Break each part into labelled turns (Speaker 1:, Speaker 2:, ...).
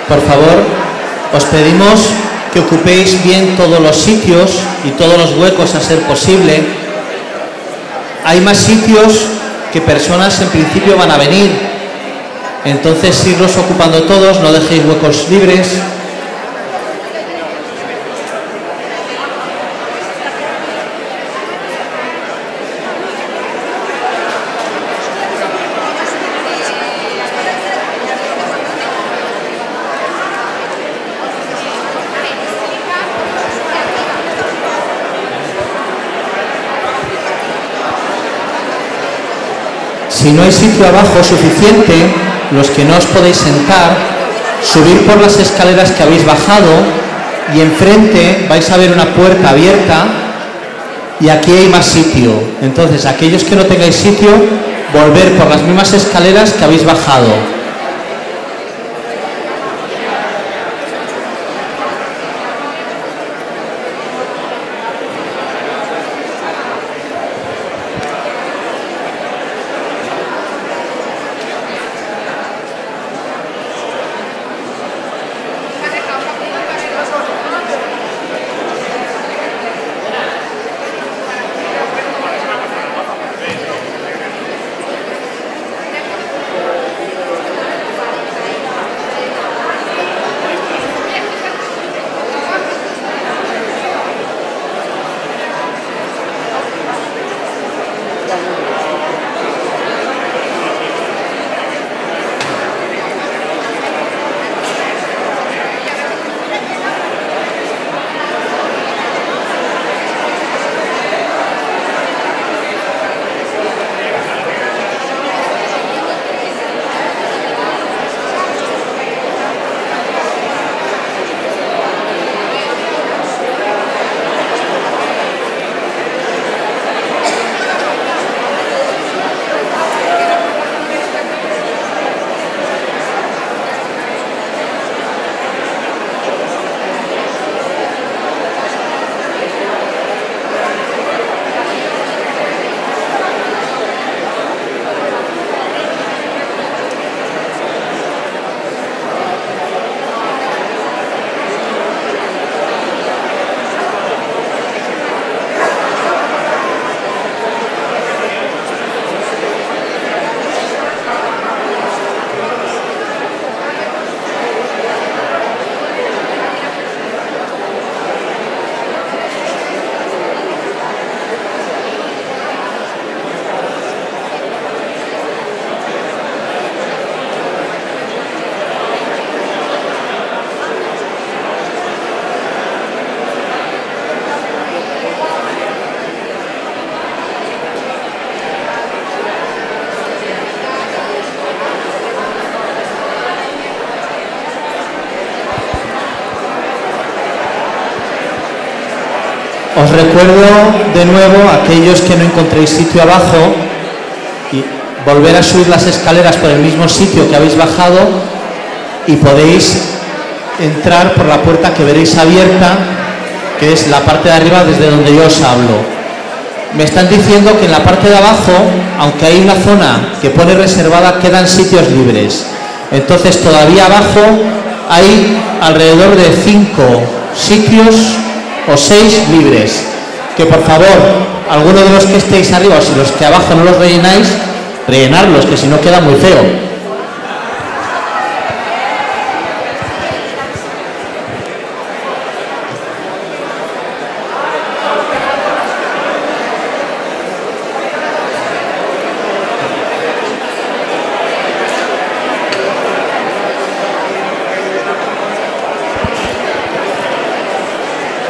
Speaker 1: Por favor, os pedimos que ocupéis bien todos los sitios y todos los huecos a ser posible. Hay más sitios que personas en principio van a venir. Entonces, irlos ocupando todos, no dejéis huecos libres. Si no hay sitio abajo suficiente, los que no os podéis sentar, subir por las escaleras que habéis bajado y enfrente vais a ver una puerta abierta y aquí hay más sitio. Entonces, aquellos que no tengáis sitio, volver por las mismas escaleras que habéis bajado. Os recuerdo de nuevo a aquellos que no encontréis sitio abajo y volver a subir las escaleras por el mismo sitio que habéis bajado y podéis entrar por la puerta que veréis abierta, que es la parte de arriba desde donde yo os hablo. Me están diciendo que en la parte de abajo, aunque hay una zona que pone reservada, quedan sitios libres. Entonces todavía abajo hay alrededor de 5 sitios o 6 libres, que por favor, alguno de los que estéis arriba o si los que abajo no los rellenáis, rellenarlos, que si no queda muy feo.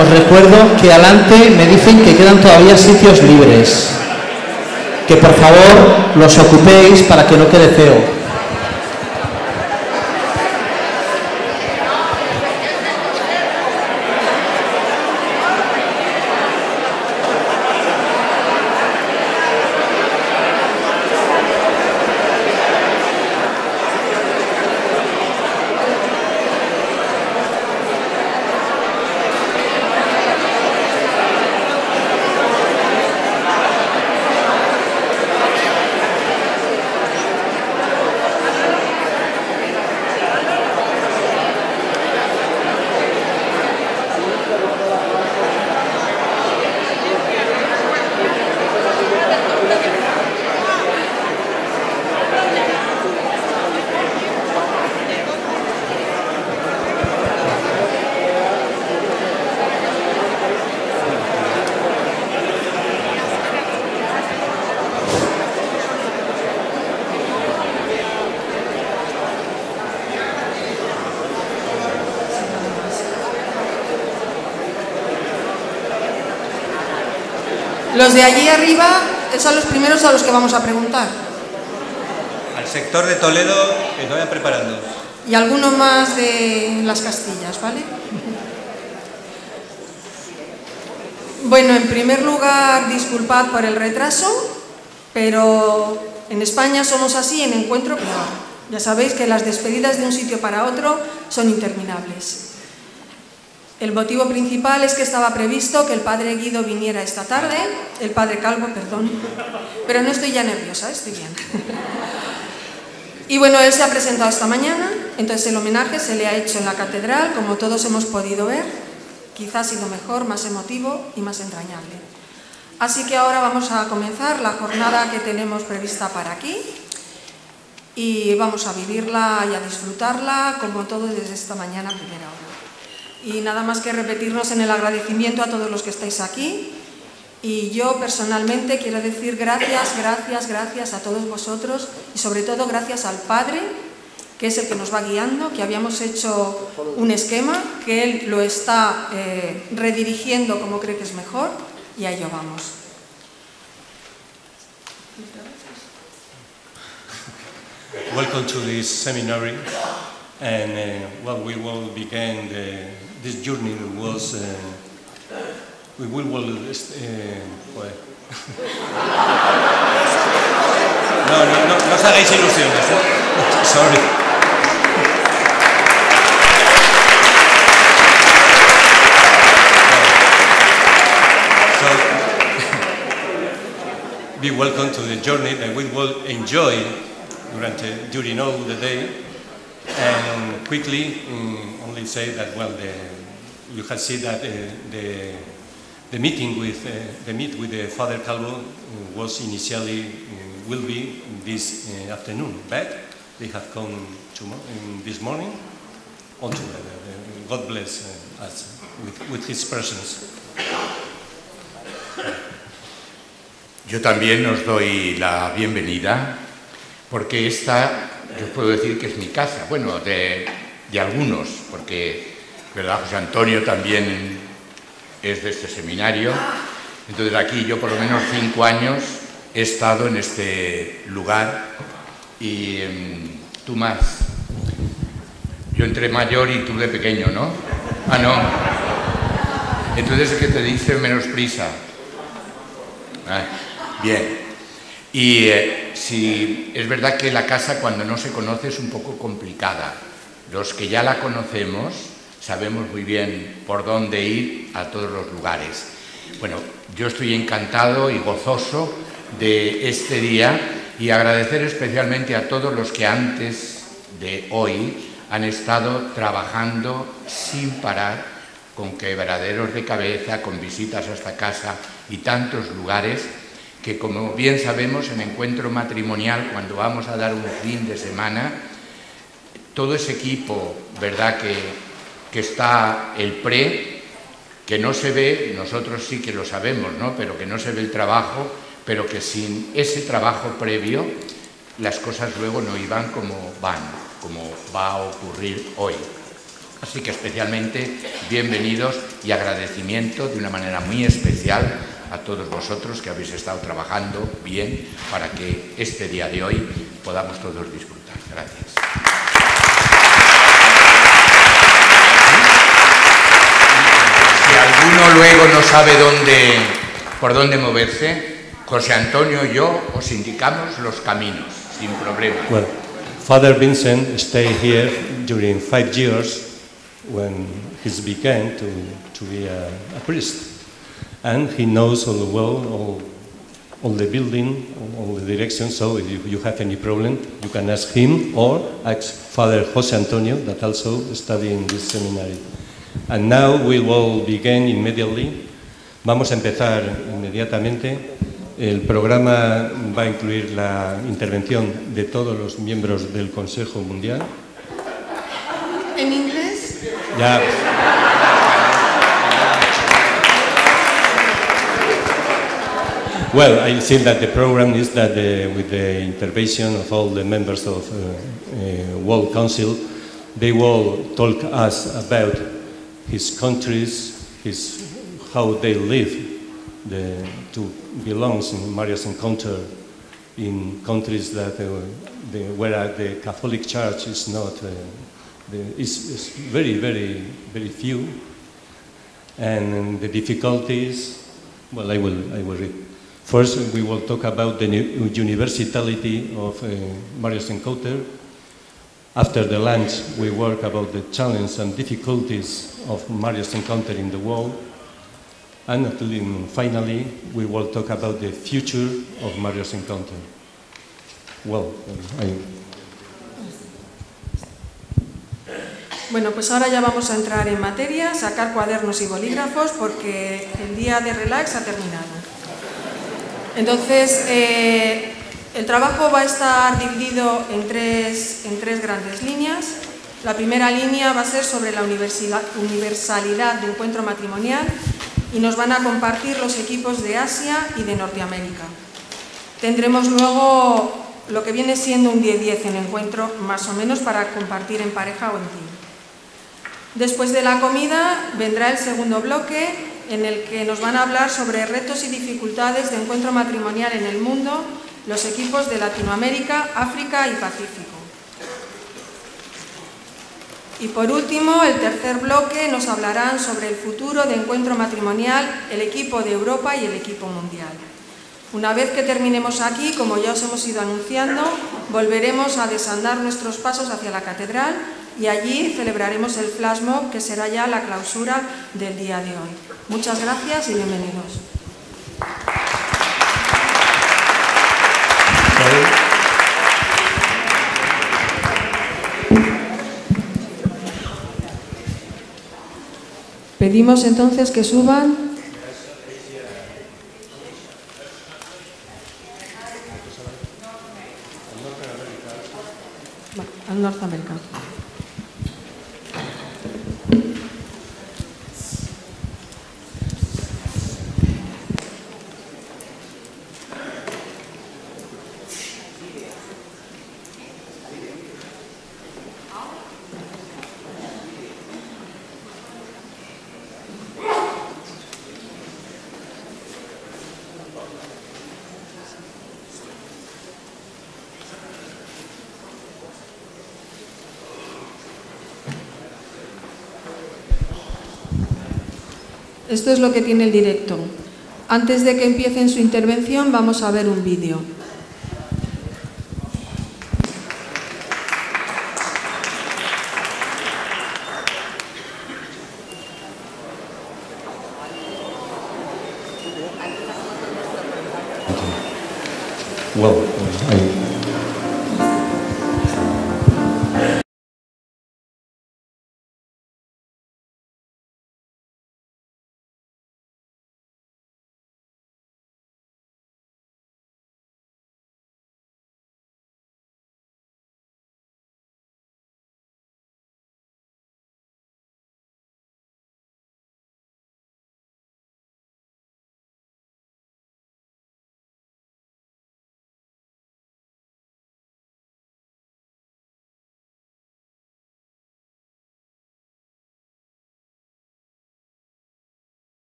Speaker 1: Os recuerdo que adelante me dicen que quedan todavía sitios libres, que por favor los ocupéis para que no quede feo.
Speaker 2: Los de allí arriba son los primeros a los que vamos a preguntar.
Speaker 3: Al sector de Toledo, que lo vayan preparando.
Speaker 2: Y alguno más de las Castillas, ¿vale? Bueno, en primer lugar, disculpad por el retraso, pero en España somos así, en Encuentro peor. Ya sabéis que las despedidas de un sitio para otro son interminables. El motivo principal es que estaba previsto que el padre Guido viniera esta tarde, el padre Calvo, perdón, pero no estoy ya nerviosa, estoy bien. Y bueno, él se ha presentado esta mañana, entonces el homenaje se le ha hecho en la catedral, como todos hemos podido ver, quizás ha sido mejor, más emotivo y más entrañable. Así que ahora vamos a comenzar la jornada que tenemos prevista para aquí y vamos a vivirla y a disfrutarla como todo desde esta mañana a primera hora. Y nada más que repetirnos en el agradecimiento a todos los que estáis aquí. Y yo personalmente quiero decir gracias a todos vosotros y sobre todo gracias al Padre, que es el que nos va guiando, que habíamos hecho un esquema, que Él lo está redirigiendo como cree que es mejor y a ello vamos.
Speaker 4: Welcome to this seminary, and well, we will begin this journey. Was we will well. No os hagáis ilusiones. Sorry. So, be welcome to the journey that we will enjoy during all the day, and quickly only say that well, you have seen that the meet with the Father Calvo was initially will be this afternoon, but they have come this morning all together. God bless us with His presence.
Speaker 5: Yo también os doy la bienvenida, porque esta, yo puedo decir que es mi casa, bueno, de algunos, porque, ¿verdad? José Antonio también es de este seminario, entonces aquí yo por lo menos 5 años he estado en este lugar y tú más. Yo entré mayor y tú de pequeño, ¿no? Ah, no. Entonces es que te dice menos prisa. Ah, bien. Y si es verdad que la casa cuando no se conoce es un poco complicada. Los que ya la conocemos sabemos muy bien por dónde ir a todos los lugares. Bueno, yo estoy encantado y gozoso de este día y agradecer especialmente a todos los que antes de hoy han estado trabajando sin parar, con quebraderos de cabeza, con visitas a esta casa y tantos lugares que, como bien sabemos, en Encuentro Matrimonial, cuando vamos a dar un fin de semana, todo ese equipo, ¿verdad?, que está el pre, que no se ve, nosotros sí que lo sabemos, ¿no?, pero que no se ve el trabajo, pero que sin ese trabajo previo las cosas luego no iban como van, como va a ocurrir hoy. Así que especialmente bienvenidos y agradecimiento de una manera muy especial a todos vosotros que habéis estado trabajando bien para que este día de hoy podamos todos disfrutar. Gracias. Si alguno luego no sabe por dónde moverse, José Antonio y yo os indicamos los caminos, sin problema.
Speaker 4: Well, Father Vincent stayed here during 5 years when he began to be a priest. And he knows all well all the building, all the directions, so if you have any problem, you can ask him or ask Father José Antonio, that also studied in this seminary. And now we will begin immediately. Vamos a empezar inmediatamente. El programa va a incluir la intervención de todos los miembros del Consejo Mundial.
Speaker 2: ¿En inglés?
Speaker 4: Ya. Well, I think that the program is that with the intervention of all the members of World Council, they will talk us about his countries, how they live to belongs in Maria's Encounter in countries that where the Catholic Church is not, is very, very, very few. And the difficulties, well, I will read. First, we will talk about the universality of Maria's Encounter. After the lunch, we work about the challenges and difficulties of Maria's Encounter in the world. And finally, we will talk about the future of Maria's Encounter. Well,
Speaker 2: Bueno, pues ahora ya vamos a entrar en materia, sacar cuadernos y bolígrafos porque el día de relax ha terminado. Entonces, el trabajo va a estar dividido en tres grandes líneas. La primera línea va a ser sobre la universalidad de encuentro matrimonial y nos van a compartir los equipos de Asia y de Norteamérica. Tendremos luego lo que viene siendo un 10-10 en encuentro, más o menos, para compartir en pareja o en team. Después de la comida vendrá el segundo bloque en el que nos van a hablar sobre retos y dificultades de encuentro matrimonial en el mundo, los equipos de Latinoamérica, África y Pacífico. Y por último, el tercer bloque nos hablarán sobre el futuro de encuentro matrimonial, el equipo de Europa y el equipo mundial. Una vez que terminemos aquí, como ya os hemos ido anunciando, volveremos a desandar nuestros pasos hacia la catedral y allí celebraremos el flash mob, que será ya la clausura del día de hoy. Muchas gracias y bienvenidos. Pedimos entonces que suban. Al Norteamérica. Esto es lo que tiene el directo. Antes de que empiecen su intervención, vamos a ver un vídeo.
Speaker 4: well,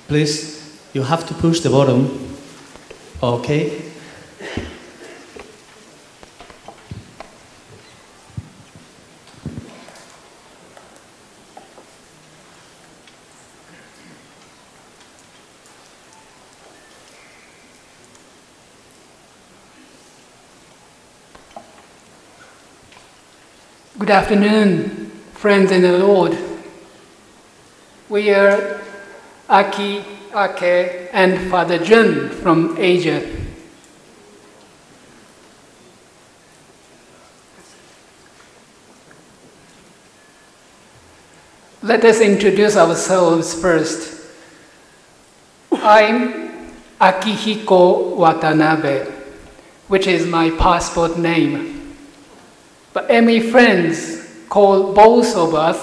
Speaker 1: Please, you have to push the button. Okay.
Speaker 6: Good afternoon, friends in the Lord. We are Aki, Ake, and Father Jun from Asia. Let us introduce ourselves first. I'm Akihiko Watanabe, which is my passport name. But any friends call both of us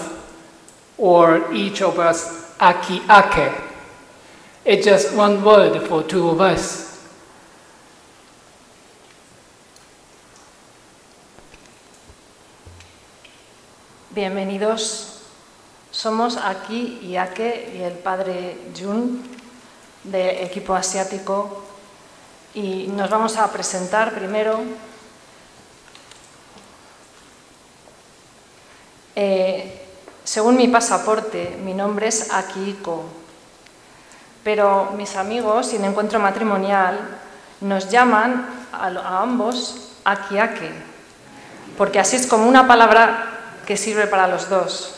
Speaker 6: or each of us Aki Ake. It's just one word for two of us.
Speaker 7: Bienvenidos. Somos Aki y Ake y el padre Jun del equipo asiático y nos vamos a presentar primero. Según mi pasaporte, mi nombre es Akihiko, pero mis amigos y en Encuentro Matrimonial nos llaman a ambos Aki-Ake, porque así es como una palabra que sirve para los dos.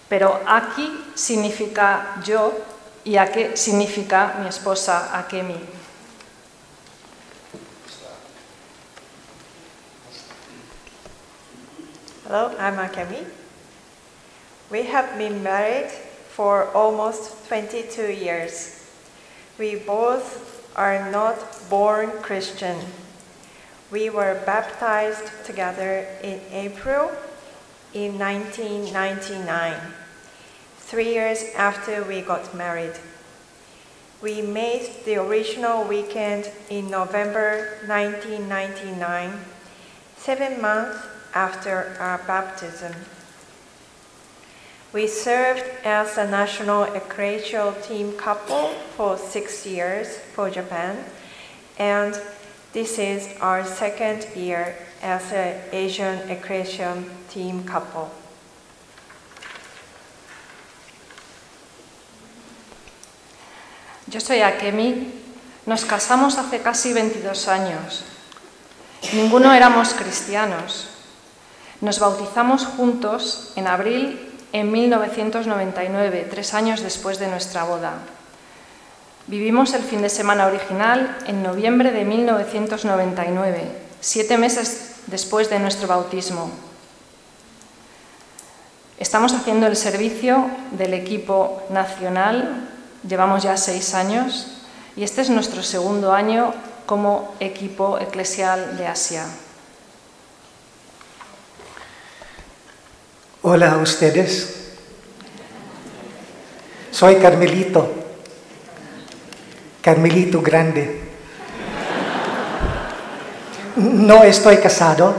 Speaker 7: Pero Aki significa yo y Ake significa mi esposa Akemi.
Speaker 8: Hello, I'm Akemi. We have been married for almost 22 years. We both are not born Christian. We were baptized together in April in 1999, 3 years after we got married. We made the original weekend in November 1999, 7 months after our baptism. We served as a national ecclesial team couple for 6 years for Japan, and this is our second year as an Asian ecclesial team couple.
Speaker 7: Yo soy Akemi. Nos casamos hace casi 22 años. Ninguno éramos cristianos. Nos bautizamos juntos en abril en 1999, 3 años después de nuestra boda. Vivimos el fin de semana original en noviembre de 1999, 7 meses después de nuestro bautismo. Estamos haciendo el servicio del equipo nacional, llevamos ya 6 años y este es nuestro segundo año como equipo eclesial de Asia.
Speaker 9: Hola a ustedes. Soy Carmelito Grande. No estoy casado,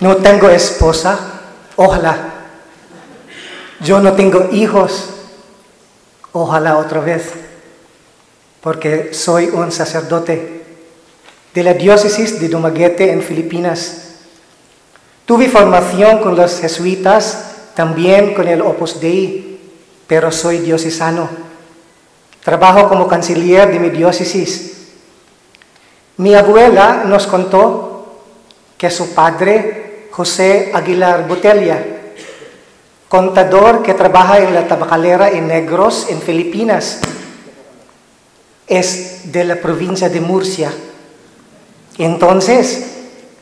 Speaker 9: no tengo esposa, ojalá. Yo no tengo hijos, ojalá otra vez, porque soy un sacerdote de la diócesis de Dumaguete en Filipinas. Tuve formación con los jesuitas, también con el Opus Dei, pero soy diocesano. Trabajo como conciliar de mi diócesis. Mi abuela nos contó que su padre, José Aguilar Botella, contador que trabaja en la tabacalera en Negros, en Filipinas, es de la provincia de Murcia. Entonces,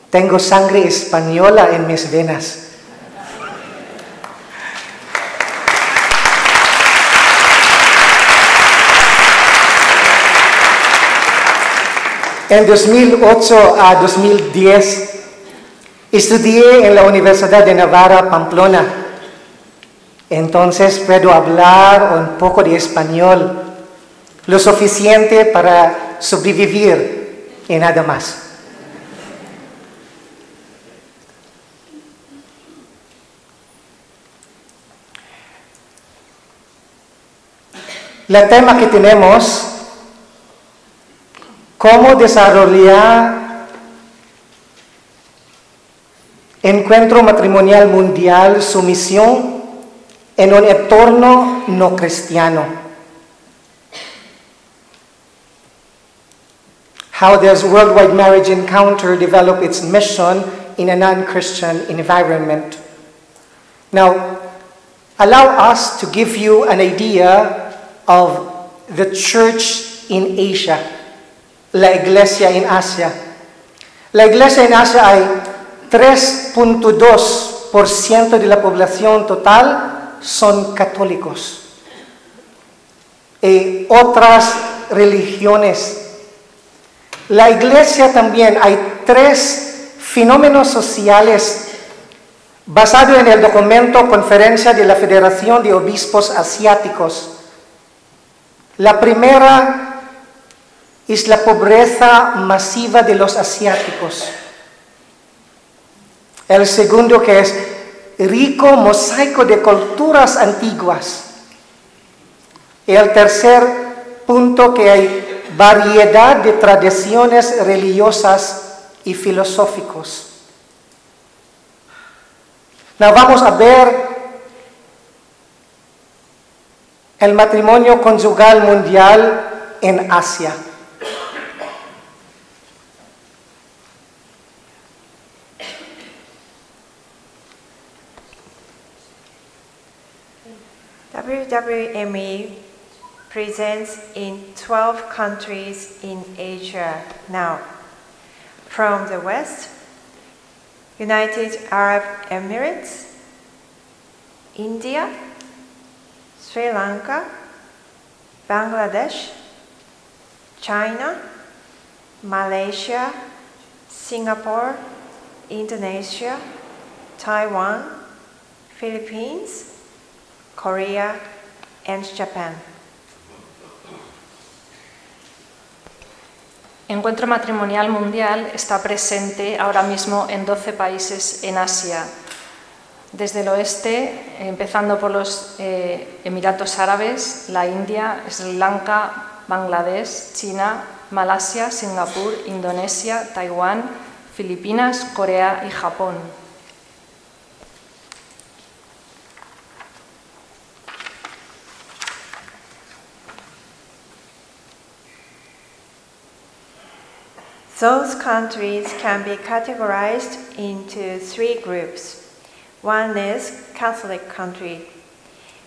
Speaker 9: tengo sangre española en mis venas. En 2008 a 2010 estudié en la Universidad de Navarra, Pamplona. Entonces puedo hablar un poco de español, lo suficiente para sobrevivir y nada más. el tema que tenemos, cómo desarrollar Encuentro Matrimonial Mundial, su misión en un entorno no cristiano. How does Worldwide Marriage Encounter develop its mission in a non-Christian environment? Now, allow us to give you an idea of the church in Asia, la iglesia en Asia. La iglesia en Asia hay 3.2% de la población total son católicos y otras religiones. La iglesia también hay 3 fenómenos sociales basados en el documento Conferencia de la Federación de Obispos Asiáticos. La primera es la pobreza masiva de los asiáticos. El segundo, que es rico mosaico de culturas antiguas. Y el tercer punto, que hay variedad de tradiciones religiosas y filosóficos. Now vamos a ver el matrimonio conyugal mundial en Asia.
Speaker 8: WWME presents in 12 countries in Asia now. From the West, United Arab Emirates, India, Sri Lanka, Bangladesh, China, Malaysia, Singapore, Indonesia, Taiwan, Philippines, Korea, and Japan.
Speaker 7: Encuentro Matrimonial Mundial está presente ahora mismo en 12 países en Asia, desde el oeste, empezando por los Emiratos Árabes, la India, Sri Lanka, Bangladesh, China, Malasia, Singapur, Indonesia, Taiwán, Filipinas, Corea y Japón.
Speaker 8: Those countries can be categorized into 3 groups. One is Catholic country.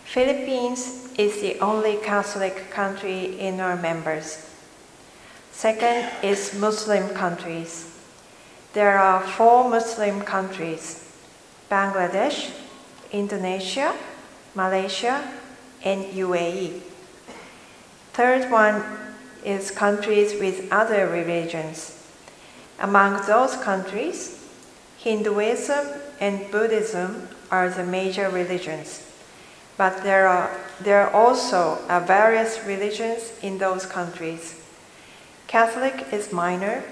Speaker 8: Philippines is the only Catholic country in our members. Second is Muslim countries. There are 4 Muslim countries: Bangladesh, Indonesia, Malaysia, and UAE. Third one is countries with other religions. Among those countries, Hinduism and Buddhism are the major religions, but there are also various religions in those countries. Catholic is minor,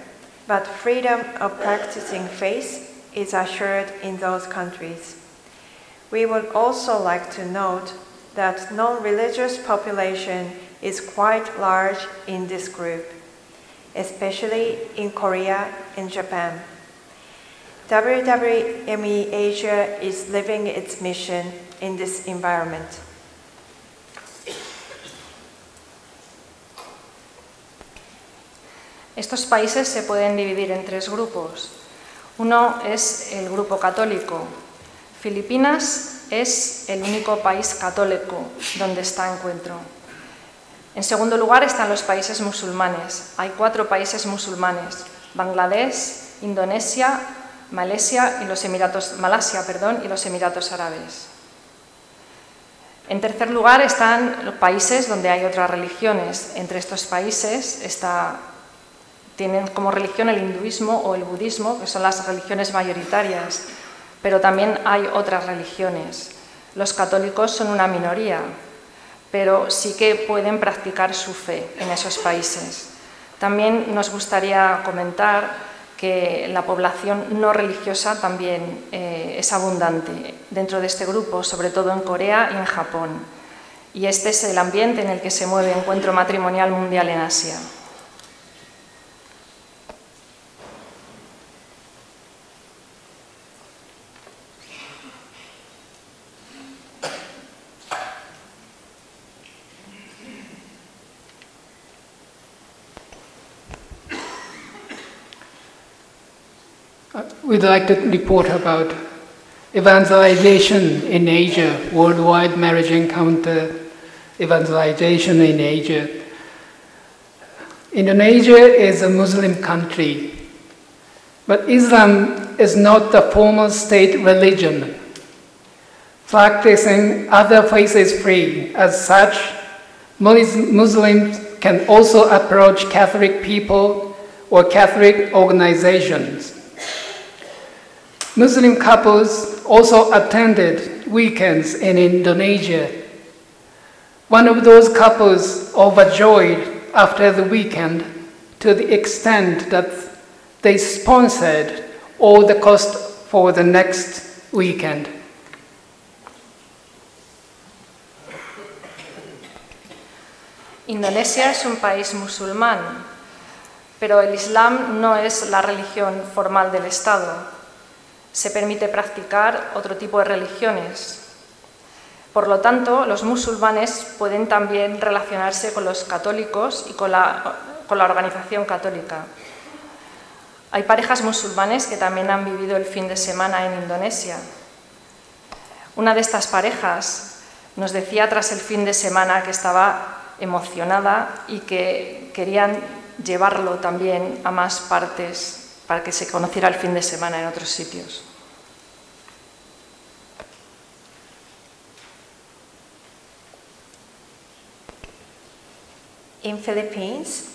Speaker 8: but freedom of practicing faith is assured in those countries. We would also like to note that non-religious population is quite large in this group, especially in Korea and Japan. WWME Asia is living its mission in this environment.
Speaker 7: Estos países se pueden dividir en 3 grupos. Uno es el grupo católico. Filipinas es el único país católico donde está Encuentro. En segundo lugar están los países musulmanes. Hay 4 países musulmanes: Bangladesh, Indonesia, Malasia y los Emiratos Árabes. En tercer lugar están los países donde hay otras religiones. Entre estos países tienen como religión el hinduismo o el budismo, que son las religiones mayoritarias, pero también hay otras religiones. Los católicos son una minoría, pero sí que pueden practicar su fe en esos países. También nos gustaría comentar que la población no religiosa también es abundante dentro de este grupo, sobre todo en Corea y en Japón. Y este es el ambiente en el que se mueve Encuentro Matrimonial Mundial en Asia.
Speaker 6: We'd like to report about evangelization in Asia, worldwide marriage encounter, evangelization in Asia. Indonesia is a Muslim country, but Islam is not the formal state religion. Practicing other faiths is free. As such, Muslims can also approach Catholic people or Catholic organizations. Muslim couples also attended weekends in Indonesia. One of those couples overjoyed after the weekend to the extent that they sponsored all the cost for the next weekend.
Speaker 7: Indonesia es un país musulmán, pero el Islam no es la religión formal del Estado. Se permite practicar otro tipo de religiones. Por lo tanto, los musulmanes pueden también relacionarse con los católicos y con la organización católica. Hay parejas musulmanes que también han vivido el fin de semana en Indonesia. Una de estas parejas nos decía tras el fin de semana que estaba emocionada y que querían llevarlo también a más partes para que se conociera el fin de semana en otros sitios.
Speaker 8: In Philippines,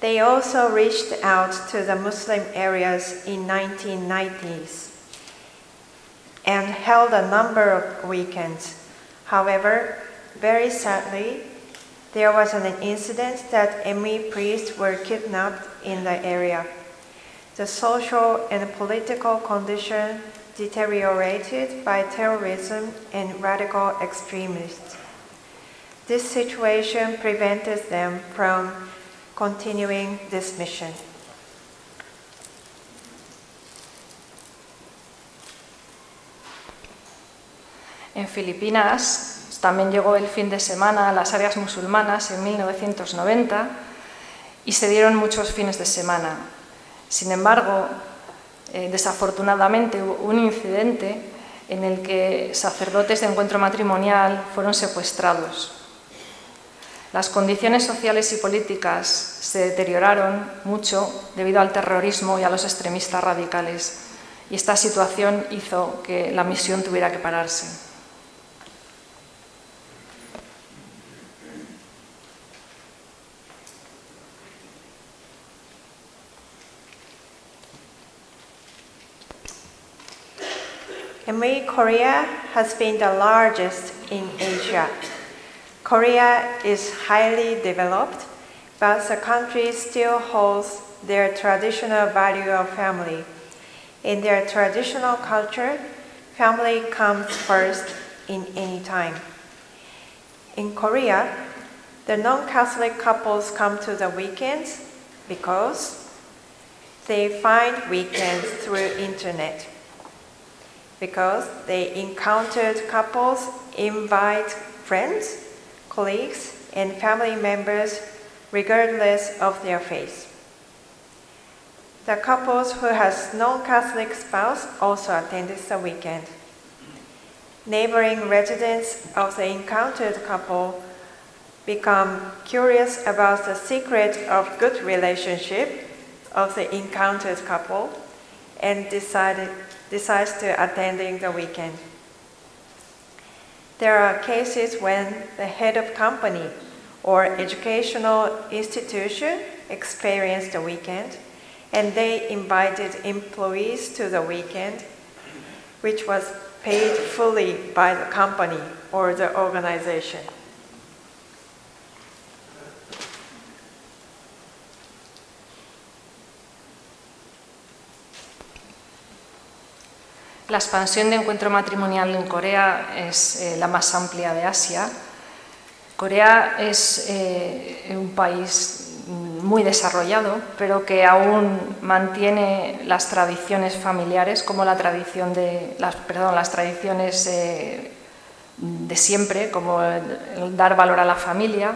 Speaker 8: they also reached out to the Muslim areas in 1990s and held a number of weekends. However, very sadly, there was an incident that ME priests were kidnapped in the area. The social and political condition deteriorated by terrorism and radical extremists. This situation prevented them from continuing this mission.
Speaker 7: En Filipinas también llegó el fin de semana a las áreas musulmanas en 1990 y se dieron muchos fines de semana. Sin embargo, desafortunadamente hubo un incidente en el que sacerdotes de Encuentro Matrimonial fueron secuestrados. Las condiciones sociales y políticas se deterioraron mucho debido al terrorismo y a los extremistas radicales, y esta situación hizo que la misión tuviera que pararse.
Speaker 8: ME Korea has been the largest in Asia. Korea is highly developed, but the country still holds their traditional value of family. In their traditional culture, family comes first in any time. In Korea, the non-Catholic couples come to the weekends because they find weekends through internet. Because they encountered couples invite friends, colleagues, and family members regardless of their faith. The couples who has non-Catholic spouse also attended the weekend. Neighboring residents of the encountered couple become curious about the secret of good relationship of the encountered couple and decides to attending the weekend. There are cases when the head of company or educational institution experienced the weekend and they invited employees to the weekend, which was paid fully by the company or the organization.
Speaker 7: La expansión de Encuentro Matrimonial en Corea es la más amplia de Asia Corea es un país muy desarrollado, pero que aún mantiene las tradiciones familiares, como las tradiciones de siempre, como el dar valor a la familia.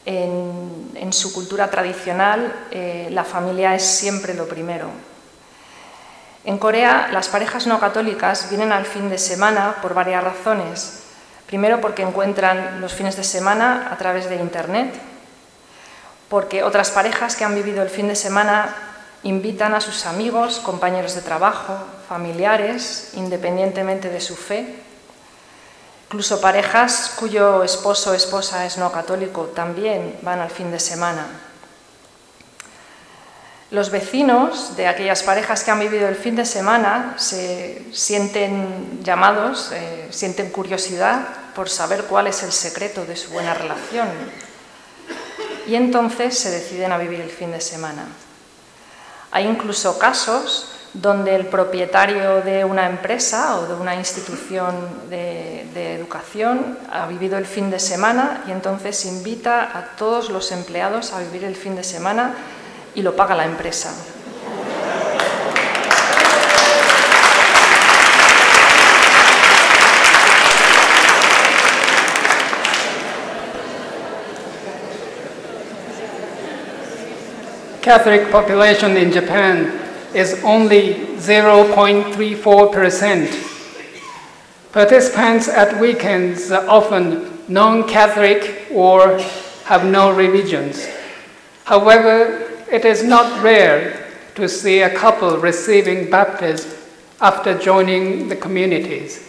Speaker 7: En su cultura tradicional, la familia es siempre lo primero. En Corea, las parejas no católicas vienen al fin de semana por varias razones. Primero, porque encuentran los fines de semana a través de Internet, porque otras parejas que han vivido el fin de semana invitan a sus amigos, compañeros de trabajo, familiares, independientemente de su fe. Incluso parejas cuyo esposo o esposa es no católico también van al fin de semana. Los vecinos de aquellas parejas que han vivido el fin de semana se sienten llamados, sienten curiosidad por saber cuál es el secreto de su buena relación. Y entonces se deciden a vivir el fin de semana. Hay incluso casos donde el propietario de una empresa o de una institución de educación ha vivido el fin de semana y entonces invita a todos los empleados a vivir el fin de semana y lo paga la empresa.
Speaker 6: Catholic population in Japan is only 0.34%. Participants at weekends are often non-Catholic or have no religions. However, it is not rare to see a couple receiving baptism after joining the communities.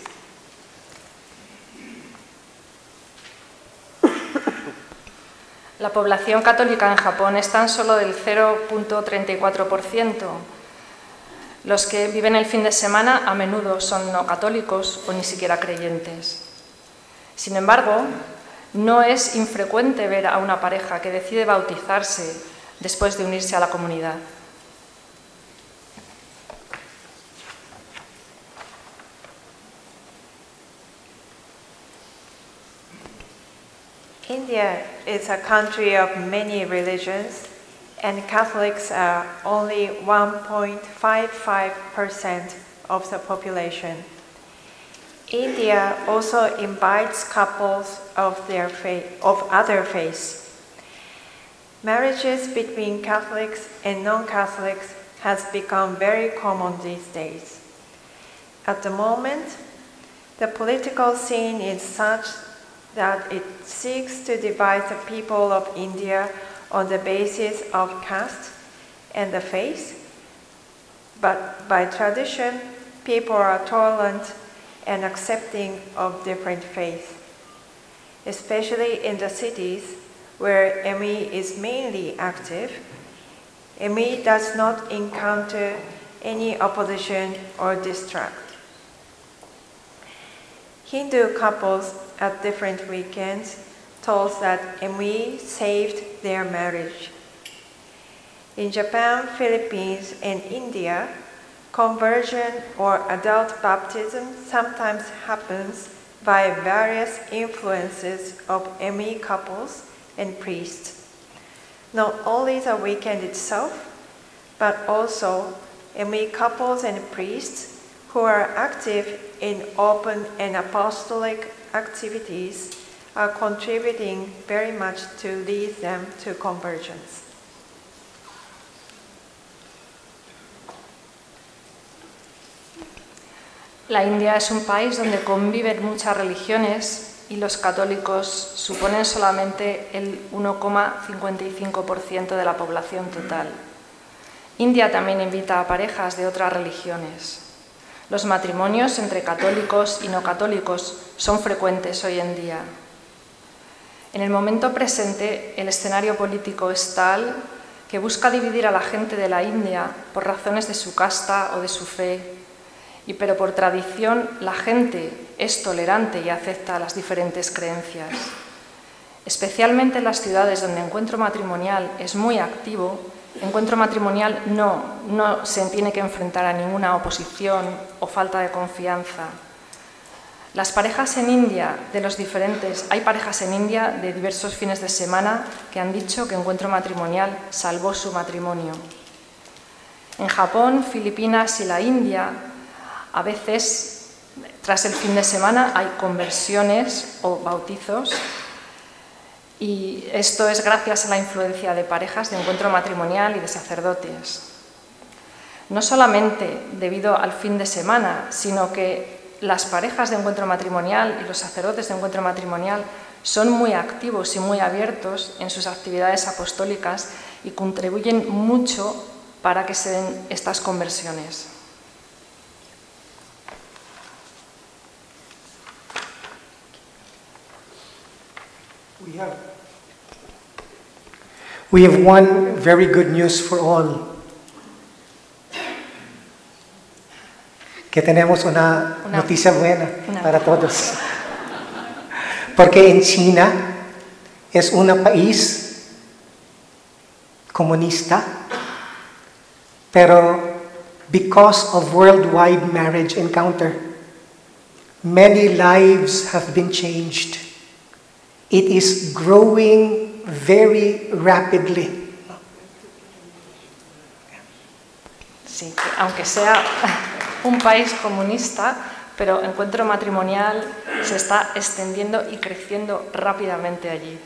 Speaker 7: La población católica en Japón es tan solo del 0.34%. Los que viven el fin de semana a menudo son no católicos o ni siquiera creyentes. Sin embargo, no es infrecuente ver a una pareja que decide bautizarse después de unirse a la comunidad.
Speaker 8: India is a country of many religions, and Catholics are only 1.55% of the population. India also invites couples of other faiths. Marriages between Catholics and non-Catholics has become very common these days. At the moment, the political scene is such that it seeks to divide the people of India on the basis of caste and the faith, but by tradition, people are tolerant and accepting of different faiths, especially in the cities where ME is mainly active. ME does not encounter any opposition or distrust. Hindu couples at different weekends told that ME saved their marriage. In Japan, Philippines, and India, conversion or adult baptism sometimes happens by various influences of ME couples and priests. Not only the weekend itself, but also ME couples and priests who are active in open and apostolic activities are contributing very much to lead them to conversions.
Speaker 7: La India es un país donde conviven muchas religiones y los católicos suponen solamente el 1,55% de la población total. India también invita a parejas de otras religiones. Los matrimonios entre católicos y no católicos son frecuentes hoy en día. En el momento presente, el escenario político es tal que busca dividir a la gente de la India por razones de su casta o de su fe, pero por tradición la gente es tolerante y acepta las diferentes creencias. Especialmente en las ciudades donde Encuentro Matrimonial es muy activo, Encuentro Matrimonial no se tiene que enfrentar a ninguna oposición o falta de confianza. Las parejas en India hay parejas en India de diversos fines de semana que han dicho que Encuentro Matrimonial salvó su matrimonio. En Japón, Filipinas y la India, a veces, tras el fin de semana, hay conversiones o bautizos, y esto es gracias a la influencia de parejas de Encuentro Matrimonial y de sacerdotes. No solamente debido al fin de semana, sino que las parejas de Encuentro Matrimonial y los sacerdotes de Encuentro Matrimonial son muy activos y muy abiertos en sus actividades apostólicas y contribuyen mucho para que se den estas conversiones.
Speaker 9: We have one very good news for all. Que tenemos una noticia buena para todos. Porque en China es un país comunista, pero because of worldwide marriage encounter, many lives have been changed. It is growing very rapidly.
Speaker 7: Sí, aunque sea un país comunista, pero Encuentro Matrimonial se está extendiendo y creciendo rápidamente allí.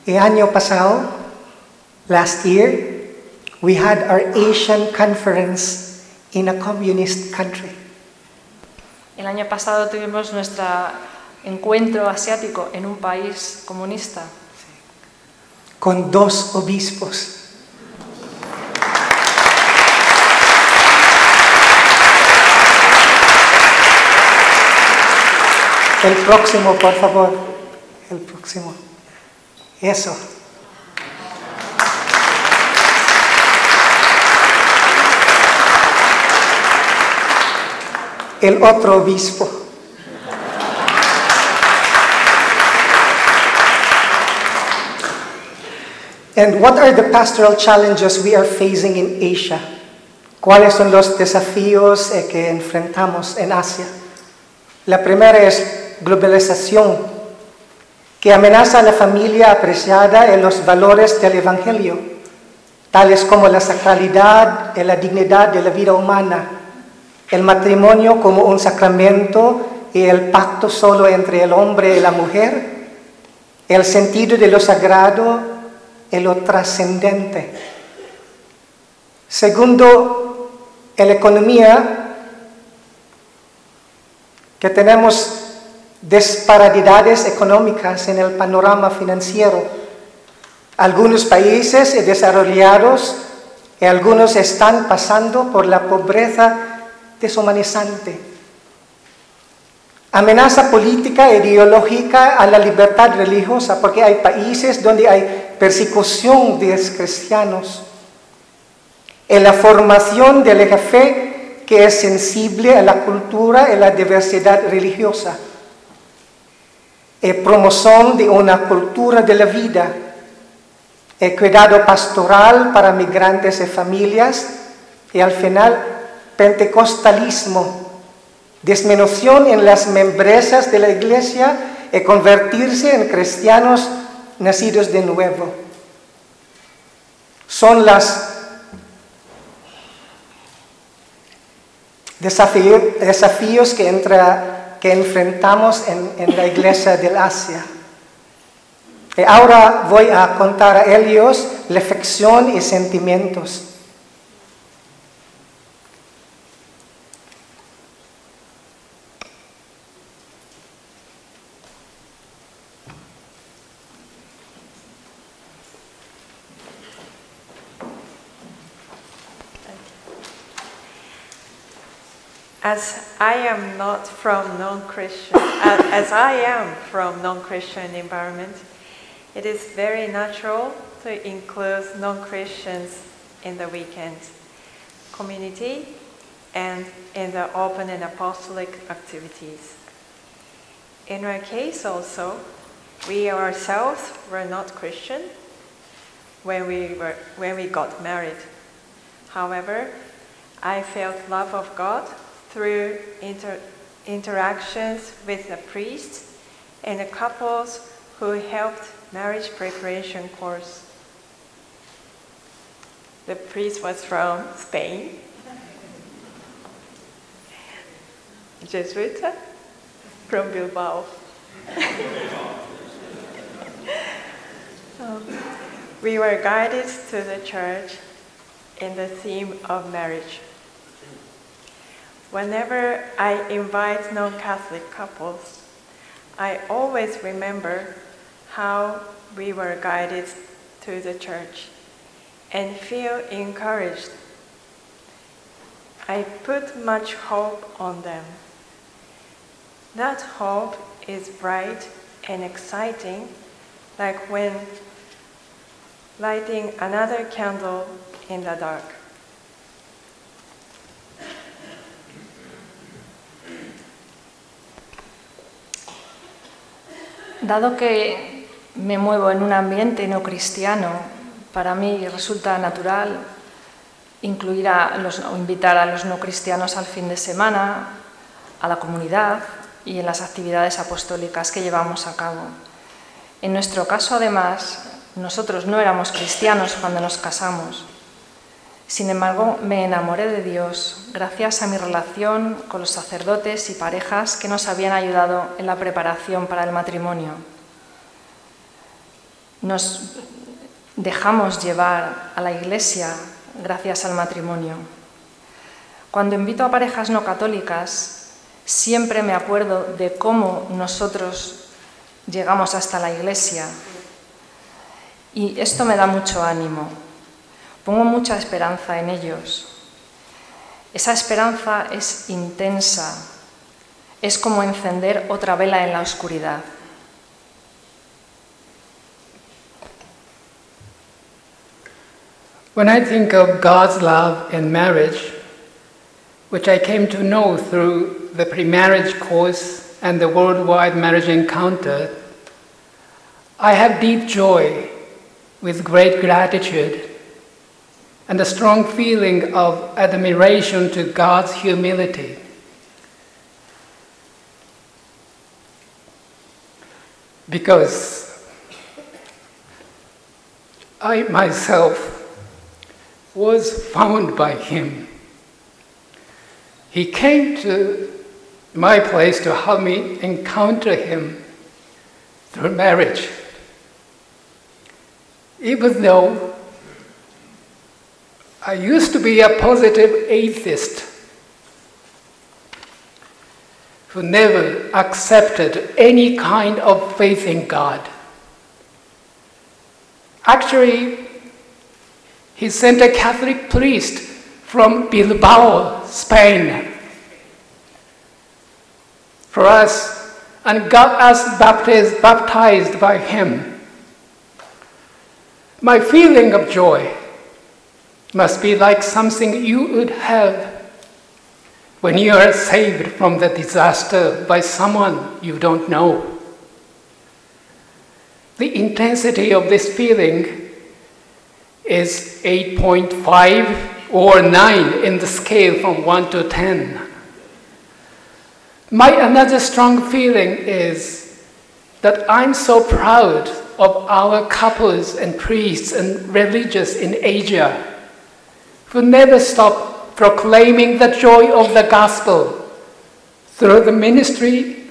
Speaker 9: El año pasado, last year, we had our Asian conference in a communist country.
Speaker 7: El año pasado tuvimos nuestro encuentro asiático en un país comunista.
Speaker 9: Con 2 obispos. El próximo, por favor. El próximo. Eso. El otro obispo. And what are the pastoral challenges we are facing in Asia? ¿Cuáles son los desafíos que enfrentamos en Asia? La primera es globalización, que amenaza a la familia apreciada en los valores del Evangelio, tales como la sacralidad y la dignidad de la vida humana, el matrimonio como un sacramento y el pacto solo entre el hombre y la mujer, el sentido de lo sagrado y lo trascendente. Segundo, en la economía, que tenemos disparidades económicas en el panorama financiero. Algunos países desarrollados y algunos están pasando por la pobreza deshumanizante. Amenaza política e ideológica a la libertad religiosa, porque hay países donde hay persecución de los cristianos. En la formación de la fe que es sensible a la cultura y la diversidad religiosa. Promoción de una cultura de la vida, cuidado pastoral para migrantes y familias, y al final, pentecostalismo, disminución en las membresas de la iglesia y convertirse en cristianos nacidos de nuevo. Son los desafíos que enfrentamos en la iglesia del Asia. Y ahora voy a contar a ellos reflexión y sentimientos.
Speaker 8: As I am from non-Christian environment, it is very natural to include non-Christians in the weekend community and in the open and apostolic activities. In our case also, we ourselves were not Christian when we got married. However, I felt love of God through interactions with the priests and the couples who helped marriage preparation course. The priest was from Spain, Jesuit from Bilbao. We were guided to the church in the theme of marriage. Whenever I invite non-Catholic couples, I always remember how we were guided to the church and feel encouraged. I put much hope on them. That hope is bright and exciting, like when lighting another candle in the dark.
Speaker 7: Dado que me muevo en un ambiente no cristiano, para mí resulta natural invitar a los no cristianos al fin de semana, a la comunidad y en las actividades apostólicas que llevamos a cabo. En nuestro caso, además, nosotros no éramos cristianos cuando nos casamos. Sin embargo, me enamoré de Dios gracias a mi relación con los sacerdotes y parejas que nos habían ayudado en la preparación para el matrimonio. Nos dejamos llevar a la Iglesia gracias al matrimonio. Cuando invito a parejas no católicas, siempre me acuerdo de cómo nosotros llegamos hasta la Iglesia. Y esto me da mucho ánimo. Pongo mucha esperanza en ellos. Esa esperanza es intensa. Es como encender otra vela en la oscuridad.
Speaker 6: When I think of God's love in marriage, which I came to know through the pre-marriage course and the worldwide marriage encounter, I have deep joy with great gratitude and a strong feeling of admiration to God's humility. Because I myself was found by Him. He came to my place to help me encounter Him through marriage. Even though I used to be a positive atheist who never accepted any kind of faith in God. Actually, He sent a Catholic priest from Bilbao, Spain, for us and got us baptized by him. My feeling of joy must be like something you would have when you are saved from the disaster by someone you don't know. The intensity of this feeling is 8.5 or 9 in the scale from 1 to 10. My another strong feeling is that I'm so proud of our couples and priests and religious in Asia who never stop proclaiming the joy of the gospel through the ministry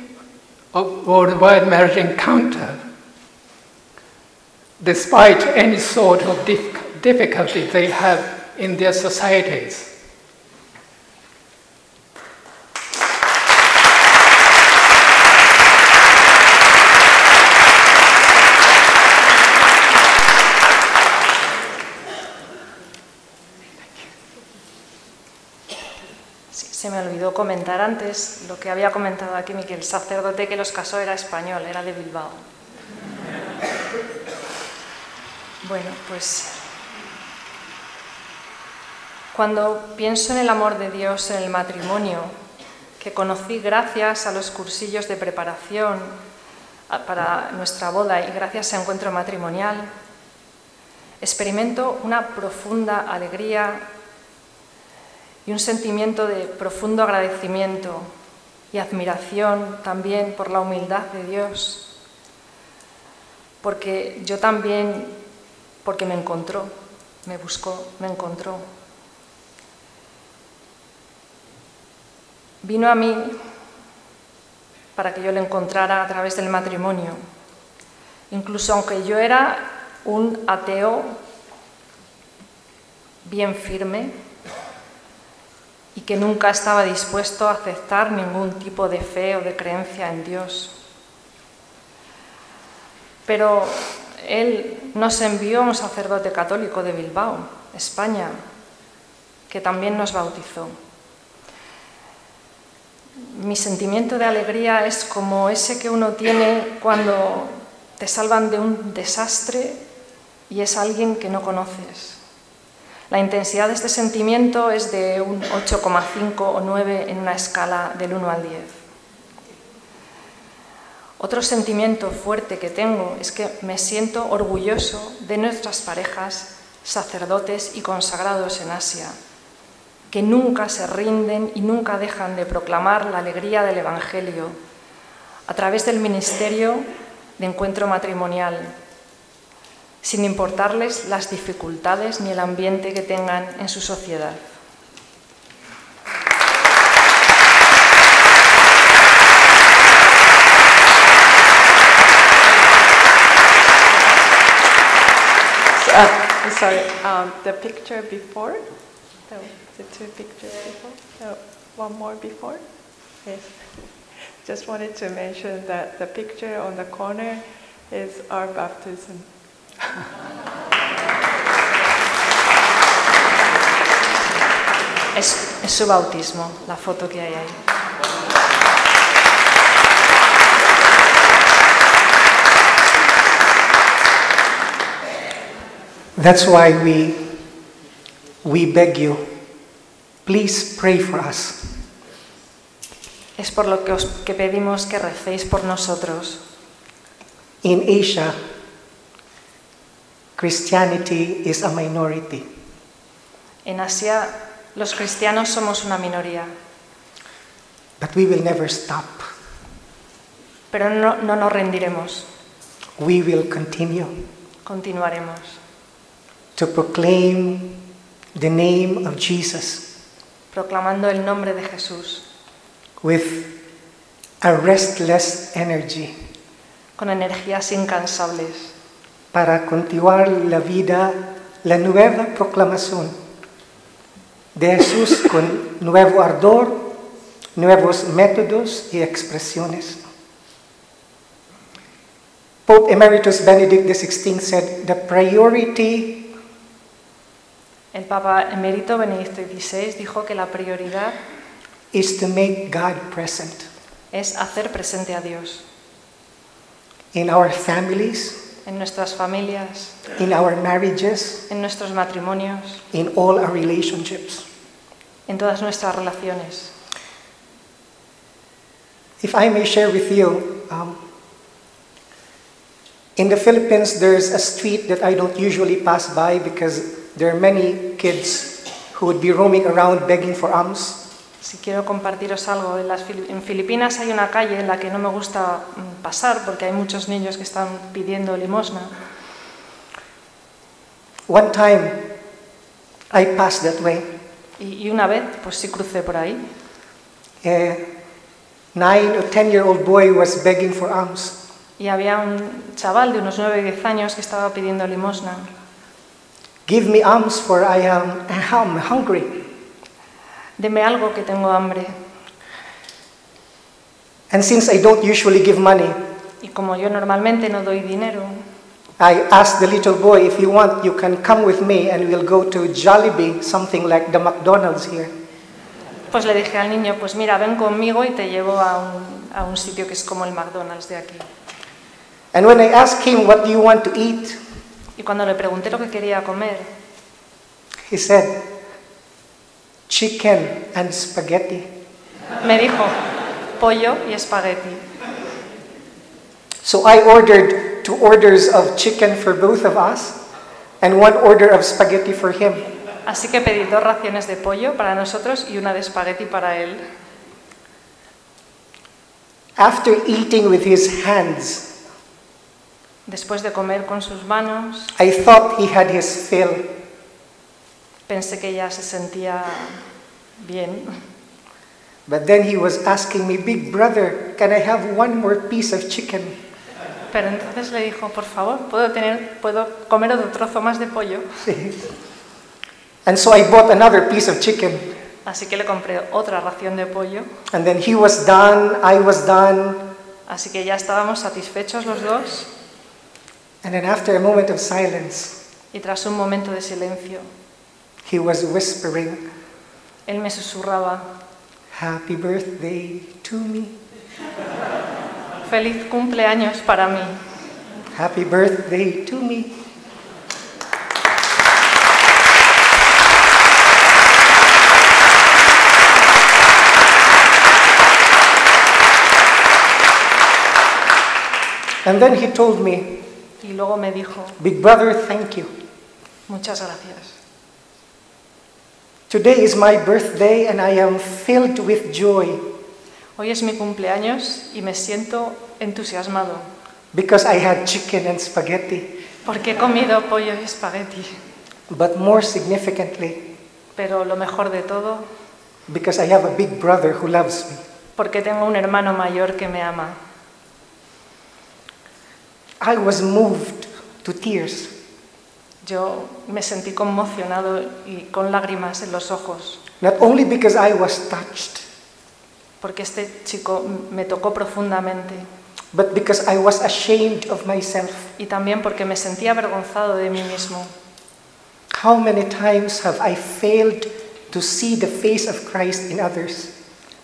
Speaker 6: of worldwide marriage encounter, despite any sort of difficulty they have in their societies.
Speaker 7: Se me olvidó comentar antes lo que había comentado aquí Miquel, el sacerdote que los casó era español, era de Bilbao. Bueno, pues cuando pienso en el amor de Dios en el matrimonio, que conocí gracias a los cursillos de preparación para nuestra boda y gracias a Encuentro Matrimonial, experimento una profunda alegría y un sentimiento de profundo agradecimiento y admiración también por la humildad de Dios, porque yo también, porque me encontró, me buscó, me encontró. Vino a mí para que yo le encontrara a través del matrimonio, incluso aunque yo era un ateo bien firme y que nunca estaba dispuesto a aceptar ningún tipo de fe o de creencia en Dios. Pero Él nos envió a un sacerdote católico de Bilbao, España, que también nos bautizó. Mi sentimiento de alegría es como ese que uno tiene cuando te salvan de un desastre y es alguien que no conoces. La intensidad de este sentimiento es de un 8,5 o 9 en una escala del 1 al 10. Otro sentimiento fuerte que tengo es que me siento orgulloso de nuestras parejas, sacerdotes y consagrados en Asia, que nunca se rinden y nunca dejan de proclamar la alegría del Evangelio a través del ministerio de encuentro matrimonial, sin importarles las dificultades ni el ambiente que tengan en su sociedad.
Speaker 8: Sorry, the picture before, the two pictures before, one more before. Yes. Just wanted to mention that the picture on the corner is our baptism.
Speaker 7: Es su bautismo, la foto que hay ahí.
Speaker 9: That's why we beg you, please pray for us.
Speaker 7: Es por lo que pedimos que recéis por nosotros.
Speaker 9: In Asia, Christianity is a minority.
Speaker 7: En Asia, los cristianos somos una minoría.
Speaker 9: But we will never stop.
Speaker 7: Pero no nos rendiremos.
Speaker 9: We will continue
Speaker 7: Continuaremos
Speaker 9: to proclaim the name of Jesus
Speaker 7: proclamando el nombre de Jesús
Speaker 9: with a restless energy
Speaker 7: con energías incansables
Speaker 9: para continuar la vida, la nueva proclamación de Jesús con nuevo ardor, nuevos métodos y expresiones. Pope Emeritus Benedict XVI said, the priority
Speaker 7: El Papa Emérito Benedicto XVI dijo que la prioridad
Speaker 9: is to make God present
Speaker 7: es hacer presente a Dios
Speaker 9: in our families,
Speaker 7: en nuestras familias,
Speaker 9: in our marriages,
Speaker 7: en nuestros matrimonios,
Speaker 9: in all our relationships.
Speaker 7: en todas nuestras relaciones.
Speaker 9: If I may share with you, in the Philippines there's a street that I don't usually pass by because there are many kids who would be roaming around begging for alms.
Speaker 7: Si quiero compartiros algo, en Filipinas hay una calle en la que no me gusta pasar porque hay muchos niños que están pidiendo limosna.
Speaker 9: One time I passed that way.
Speaker 7: Y una vez, pues sí crucé por ahí.
Speaker 9: A 9 or 10-year-old boy was begging for alms.
Speaker 7: Y había un chaval de unos 9 o 10 años que estaba pidiendo limosna.
Speaker 9: Give me alms for I am hungry.
Speaker 7: Deme algo que tengo hambre.
Speaker 9: And since I don't usually give money,
Speaker 7: Y como yo normalmente no doy dinero,
Speaker 9: I asked the little boy, if you want, you can come with me and we'll go to Jollibee, something like the McDonald's here.
Speaker 7: pues le dije al niño, pues mira, ven conmigo y te llevo a un sitio que es como el McDonald's de aquí.
Speaker 9: And when I asked him, what do you want to eat?
Speaker 7: Y cuando le pregunté lo que quería comer,
Speaker 9: He said, chicken and spaghetti.
Speaker 7: me dijo, pollo y espagueti.
Speaker 9: So I ordered 2 orders of chicken for both of us and 1 order of spaghetti for him.
Speaker 7: Así que pedí 2 raciones de pollo para nosotros y una de espagueti para él.
Speaker 9: After eating with his hands,
Speaker 7: Después de comer con sus manos,
Speaker 9: I thought he had his fill.
Speaker 7: pensé que ya se sentía bien.
Speaker 9: But then he was asking me, "Big brother, can I have one more piece of chicken?"
Speaker 7: Pero entonces le dijo, por favor, ¿puedo comer otro trozo más de pollo?
Speaker 9: And so I bought another piece of chicken.
Speaker 7: Así que le compré otra ración de pollo.
Speaker 9: And then he was done, I was done.
Speaker 7: Así que ya estábamos satisfechos los dos.
Speaker 9: And then after a moment of silence,
Speaker 7: Y tras un momento de silencio,
Speaker 9: he was whispering,
Speaker 7: él me susurraba,
Speaker 9: "Happy birthday to me.
Speaker 7: feliz cumpleaños para mí.
Speaker 9: Happy birthday to me." And then he told me,
Speaker 7: Y luego me dijo,
Speaker 9: "Big brother, thank you.
Speaker 7: muchas gracias.
Speaker 9: Today is my birthday and I am filled with joy
Speaker 7: Hoy es mi cumpleaños y me siento entusiasmado
Speaker 9: because I had chicken and spaghetti.
Speaker 7: porque he comido pollo y espagueti.
Speaker 9: But more significantly,
Speaker 7: Pero lo mejor de todo,
Speaker 9: because I have a big brother who loves me.
Speaker 7: porque tengo un hermano mayor que me ama.
Speaker 9: I was moved to tears
Speaker 7: Yo me sentí conmocionado y con lágrimas en los ojos,
Speaker 9: not only because I was touched,
Speaker 7: porque este chico me tocó profundamente
Speaker 9: but because I was ashamed of myself.
Speaker 7: y también porque me sentía avergonzado de mí mismo.
Speaker 9: How many times have I failed to see the face of Christ in others?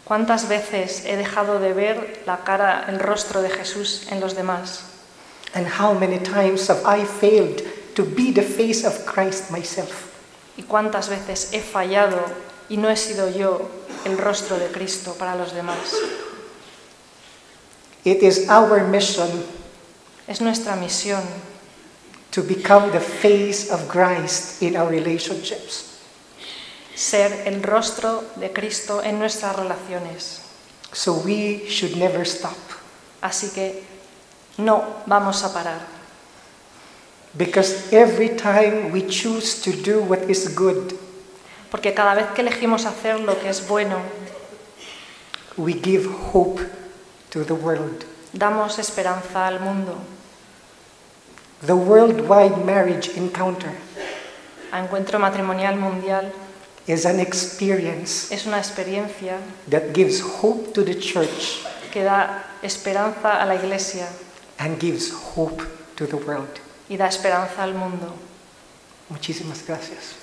Speaker 7: ¿Cuántas veces he dejado de ver la cara, el rostro de Jesús en los demás?
Speaker 9: And how many times have I failed to be the face of Christ myself?
Speaker 7: ¿Y cuántas veces he fallado y no he sido yo el rostro de Cristo para los demás?
Speaker 9: It is our mission
Speaker 7: Es nuestra misión
Speaker 9: to become the face of Christ in our relationships.
Speaker 7: ser el rostro de Cristo en nuestras relaciones.
Speaker 9: So we should never stop,
Speaker 7: Así que no vamos a parar,
Speaker 9: because every time we choose to do what is good,
Speaker 7: porque cada vez que elegimos hacer lo que es bueno,
Speaker 9: we give hope to the world.
Speaker 7: damos esperanza al mundo.
Speaker 9: The worldwide marriage encounter
Speaker 7: A Encuentro Matrimonial Mundial
Speaker 9: is an experience
Speaker 7: es una experiencia
Speaker 9: that gives hope to the church
Speaker 7: que da esperanza a la Iglesia
Speaker 9: and gives hope to the world.
Speaker 7: y da esperanza al mundo.
Speaker 9: Muchísimas gracias.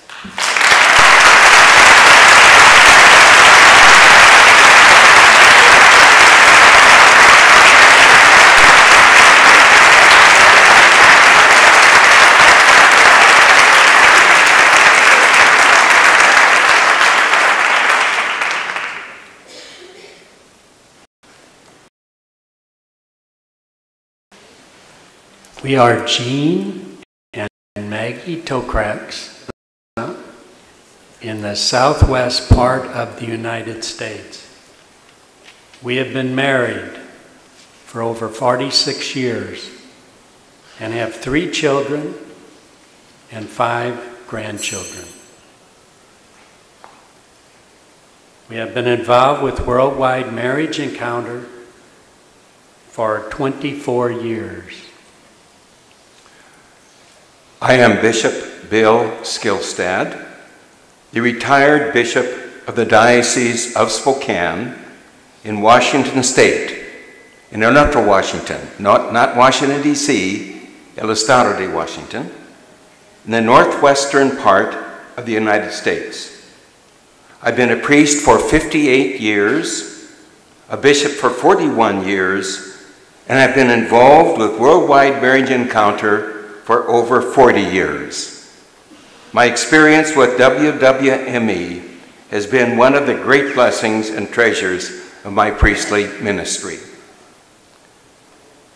Speaker 10: We are Jean and Maggie Tokrax in the southwest part of the United States. We have been married for over 46 years and have 3 children and 5 grandchildren. We have been involved with Worldwide Marriage Encounter for 24 years.
Speaker 11: I am Bishop Bill Skillstad, the retired bishop of the Diocese of Spokane in Washington State, in Central Washington, not Washington, D.C., El Estado de Washington, in the northwestern part of the United States. I've been a priest for 58 years, a bishop for 41 years, and I've been involved with Worldwide Marriage Encounter for over 40 years. My experience with WWME has been one of the great blessings and treasures of my priestly ministry.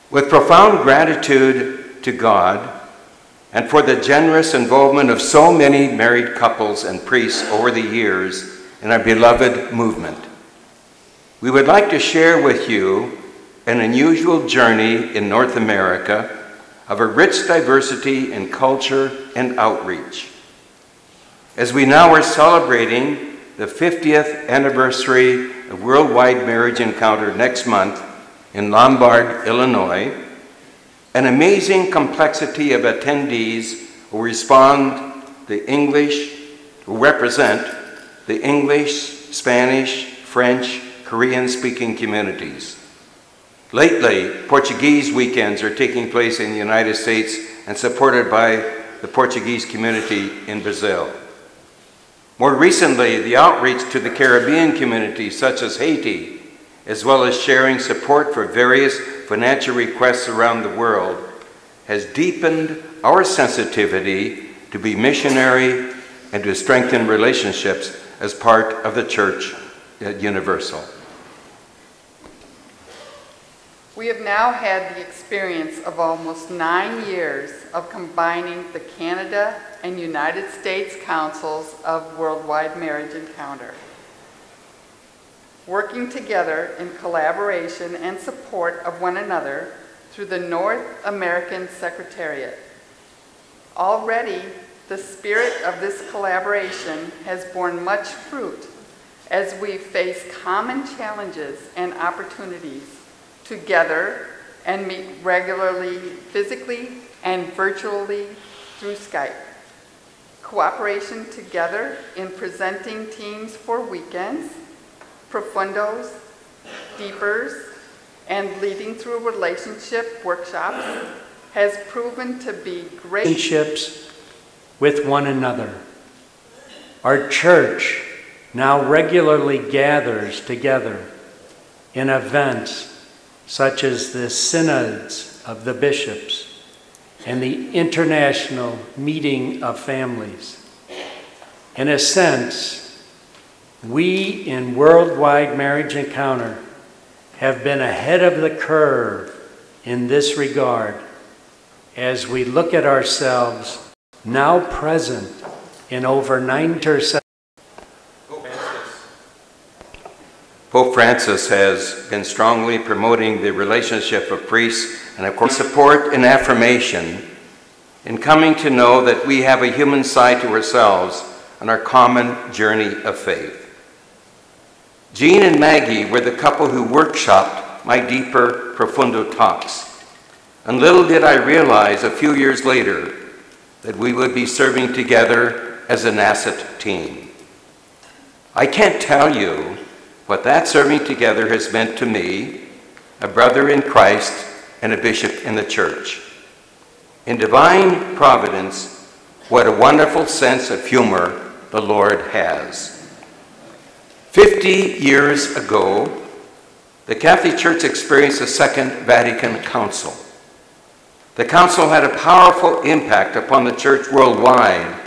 Speaker 11: With profound gratitude to God and for the generous involvement of so many married couples and priests over the years in our beloved movement, we would like to share with you an unusual journey in North America of a rich diversity in culture and outreach. As we now are celebrating the 50th anniversary of Worldwide Marriage Encounter next month in Lombard, Illinois, an amazing complexity of attendees will represent the English, Spanish, French, Korean-speaking communities. Lately, Portuguese weekends are taking place in the United States and supported by the Portuguese community in Brazil. More recently, the outreach to the Caribbean communities such as Haiti, as well as sharing support for various financial requests around the world, has deepened our sensitivity to be missionary and to strengthen relationships as part of the Church Universal.
Speaker 12: We have now had the experience of almost 9 years of combining the Canada and United States Councils of Worldwide Marriage Encounter, working together in collaboration and support of one another through the North American Secretariat. Already, the spirit of this collaboration has borne much fruit as we face common challenges and opportunities together and meet regularly physically and virtually through Skype. Cooperation together in presenting teams for weekends, profundos, deepers, and leading through relationship workshops has proven to be great.
Speaker 10: Relationships with one another. Our church now regularly gathers together in events such as the Synods of the Bishops and the International Meeting of Families. In a sense, we in Worldwide Marriage Encounter have been ahead of the curve in this regard as we look at ourselves now present in over 9%.
Speaker 11: Pope Francis has been strongly promoting the relationship of priests and, of course, support and affirmation in coming to know that we have a human side to ourselves on our common journey of faith. Jean and Maggie were the couple who workshopped my deeper profundo talks, and little did I realize a few years later that we would be serving together as an asset team. I can't tell you what that serving together has meant to me, a brother in Christ and a bishop in the church. In divine providence, what a wonderful sense of humor the Lord has. 50 years ago, the Catholic Church experienced the Second Vatican Council. The Council had a powerful impact upon the Church worldwide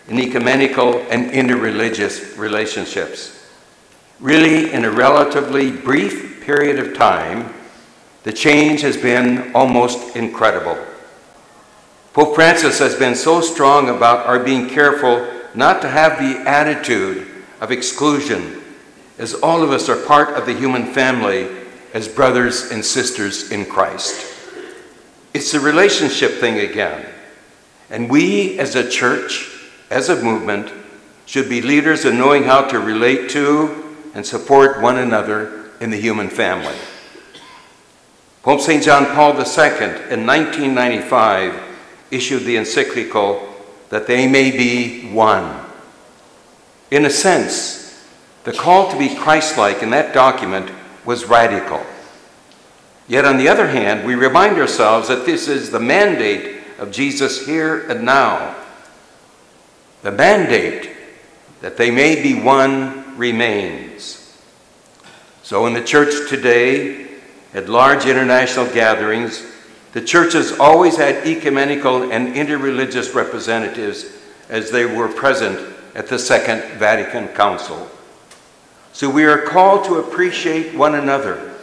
Speaker 11: in ecumenical and interreligious relationships. Really, in a relatively brief period of time, the change has been almost incredible. Pope Francis has been so strong about our being careful not to have the attitude of exclusion, as all of us are part of the human family as brothers and sisters in Christ. It's a relationship thing again, and we as a church, as a movement, should be leaders in knowing how to relate to and support one another in the human family. Pope St. John Paul II in 1995 issued the encyclical that they may be one. In a sense, the call to be Christ-like in that document was radical. Yet on the other hand, we remind ourselves that this is the mandate of Jesus here and now. The mandate that they may be one remains. So in the church today, at large international gatherings, the church has always had ecumenical and interreligious representatives as they were present at the Second Vatican Council. So we are called to appreciate one another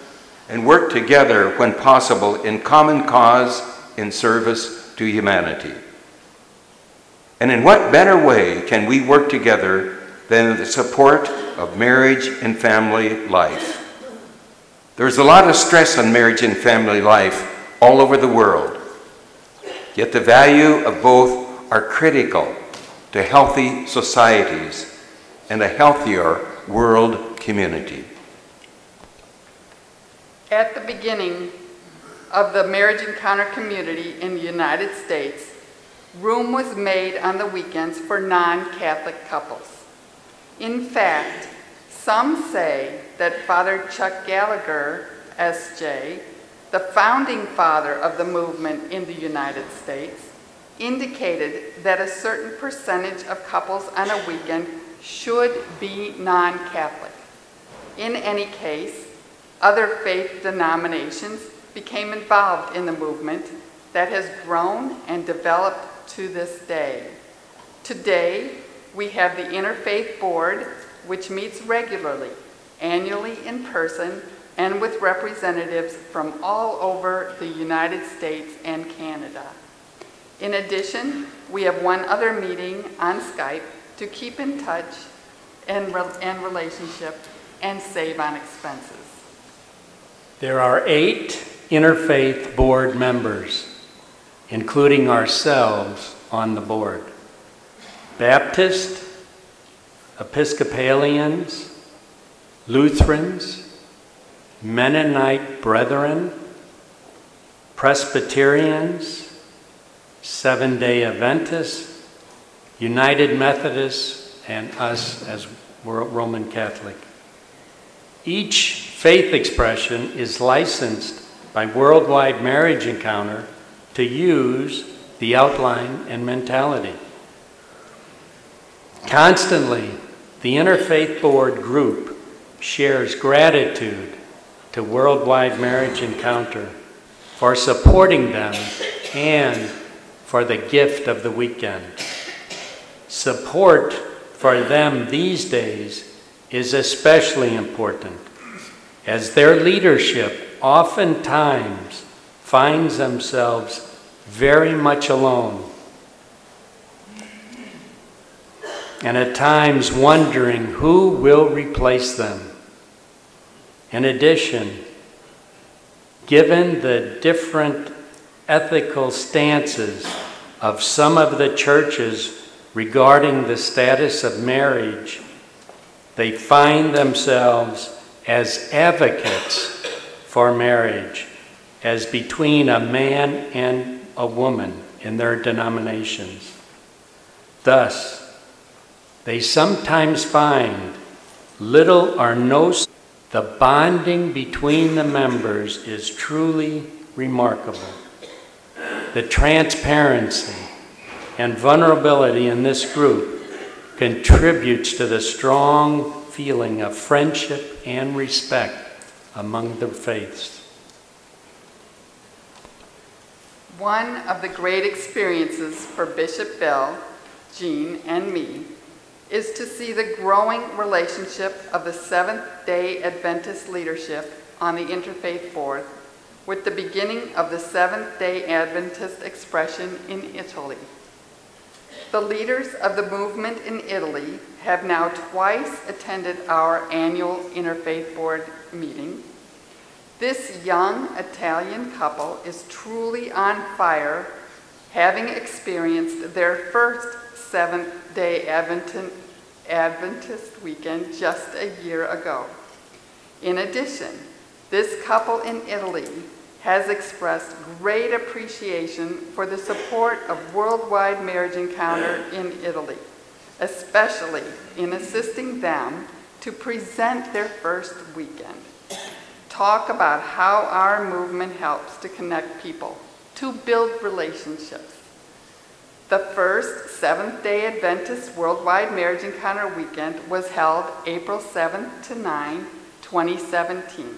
Speaker 11: and work together when possible in common cause in service to humanity. And in what better way can we work together than the support of marriage and family life? There's a lot of stress on marriage and family life all over the world. Yet the value of both are critical to healthy societies and a healthier world community.
Speaker 12: At the beginning of the Marriage Encounter community in the United States, room was made on the weekends for non-Catholic couples. In fact, some say that Father Chuck Gallagher, S.J., the founding father of the movement in the United States, indicated that a certain percentage of couples on a weekend should be non-Catholic. In any case, other faith denominations became involved in the movement that has grown and developed to this day. Today, we have the Interfaith Board, which meets regularly, annually in person, and with representatives from all over the United States and Canada. In addition, we have one other meeting on Skype to keep in touch and relationship and save on expenses.
Speaker 10: There are 8 Interfaith Board members, including ourselves on the board. Baptist, Episcopalians, Lutherans, Mennonite Brethren, Presbyterians, Seventh-day Adventists, United Methodists, and us as Roman Catholic. Each faith expression is licensed by Worldwide Marriage Encounter to use the outline and mentality. Constantly, the Interfaith Board group shares gratitude to Worldwide Marriage Encounter for supporting them and for the gift of the weekend. Support for them these days is especially important, as their leadership oftentimes finds themselves very much alone, and at times wondering who will replace them. In addition, given the different ethical stances of some of the churches regarding the status of marriage, they find themselves as advocates for marriage as between a man and a woman in their denominations. Thus, they sometimes find little or no. The bonding between the members is truly remarkable. The transparency and vulnerability in this group contributes to the strong feeling of friendship and respect among the faiths.
Speaker 12: One of the great experiences for Bishop Bill, Jean, and me is to see the growing relationship of the Seventh-day Adventist leadership on the Interfaith Board with the beginning of the Seventh-day Adventist expression in Italy. The leaders of the movement in Italy have now twice attended our annual Interfaith Board meeting. This young Italian couple is truly on fire, having experienced their first Seventh-day Adventist weekend just a year ago. In addition, this couple in Italy has expressed great appreciation for the support of Worldwide Marriage Encounter in Italy, especially in assisting them to present their first weekend. Talk about how our movement helps to connect people, to build relationships. The first Seventh-day Adventist Worldwide Marriage Encounter weekend was held April 7th to 9, 2017,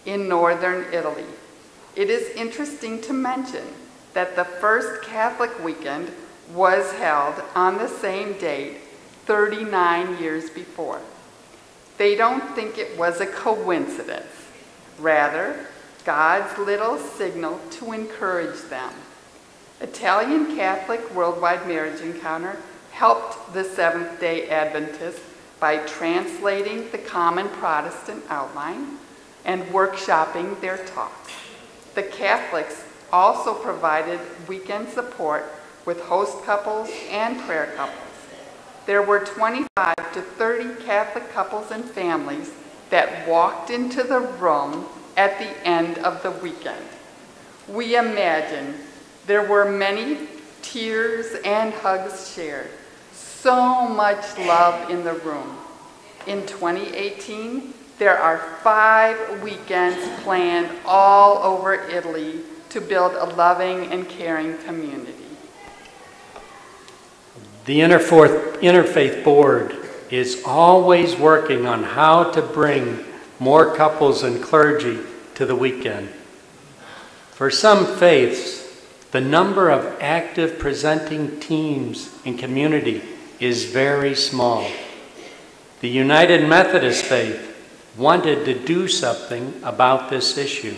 Speaker 12: in northern Italy. It is interesting to mention that the first Catholic weekend was held on the same date 39 years before. They don't think it was a coincidence. Rather, God's little signal to encourage them. Italian Catholic Worldwide Marriage Encounter helped the Seventh-day Adventists by translating the Common Protestant outline, and workshopping their talks. The Catholics also provided weekend support with host couples and prayer couples. There were 25 to 30 Catholic couples and families that walked into the room at the end of the weekend. We imagine there were many tears and hugs shared. So much love in the room. In 2018, there are 5 weekends planned all over Italy to build a loving and caring community.
Speaker 10: The Interfaith Board is always working on how to bring more couples and clergy to the weekend. For some faiths, the number of active presenting teams in community is very small. The United Methodist faith wanted to do something about this issue.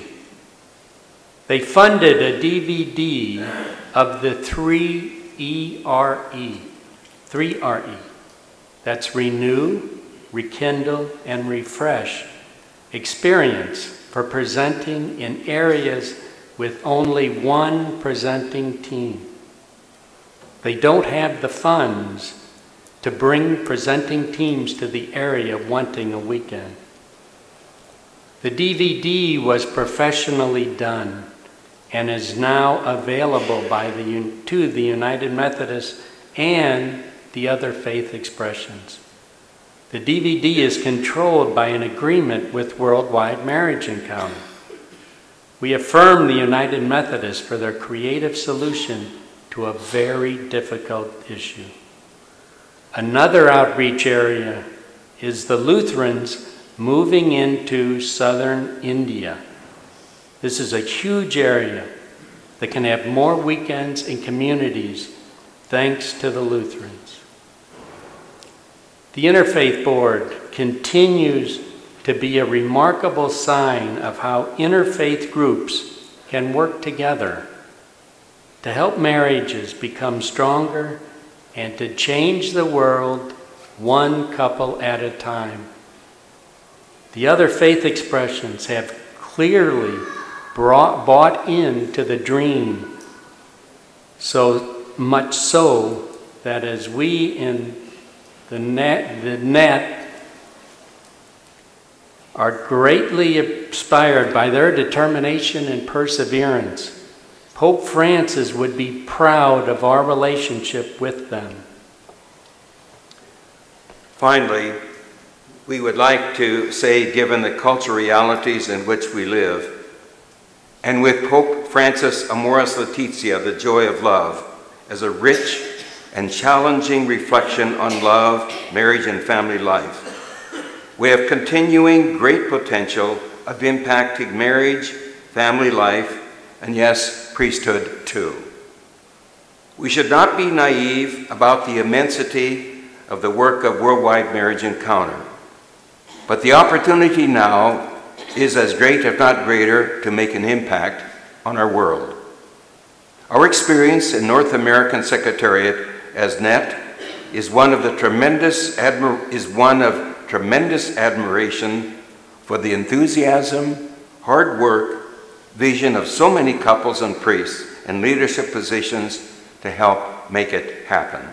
Speaker 10: They funded a DVD of the 3RE. That's renew, rekindle, and refresh experience for presenting in areas with only one presenting team. They don't have the funds to bring presenting teams to the area wanting a weekend. The DVD was professionally done and is now available to the United Methodists and the other faith expressions. The DVD is controlled by an agreement with Worldwide Marriage Encounter. We affirm the United Methodists for their creative solution to a very difficult issue. Another outreach area is the Lutherans moving into southern India. This is a huge area that can have more weekends and communities thanks to the Lutherans. The Interfaith Board continues to be a remarkable sign of how interfaith groups can work together to help marriages become stronger and to change the world one couple at a time. The other faith expressions have clearly bought into the dream, so much so that as we in the net are greatly inspired by their determination and perseverance, Pope Francis would be proud of our relationship with them.
Speaker 11: Finally, we would like to say, given the cultural realities in which we live, and with Pope Francis' Amoris Laetitia, the joy of love, as a rich and challenging reflection on love, marriage, and family life, we have continuing great potential of impacting marriage, family life, and yes, priesthood too. We should not be naive about the immensity of the work of Worldwide Marriage Encounter, but the opportunity now is as great, if not greater, to make an impact on our world. Our experience in North American Secretariat as NET is one of tremendous admiration for the enthusiasm, hard work, vision of so many couples and priests in leadership positions to help make it happen.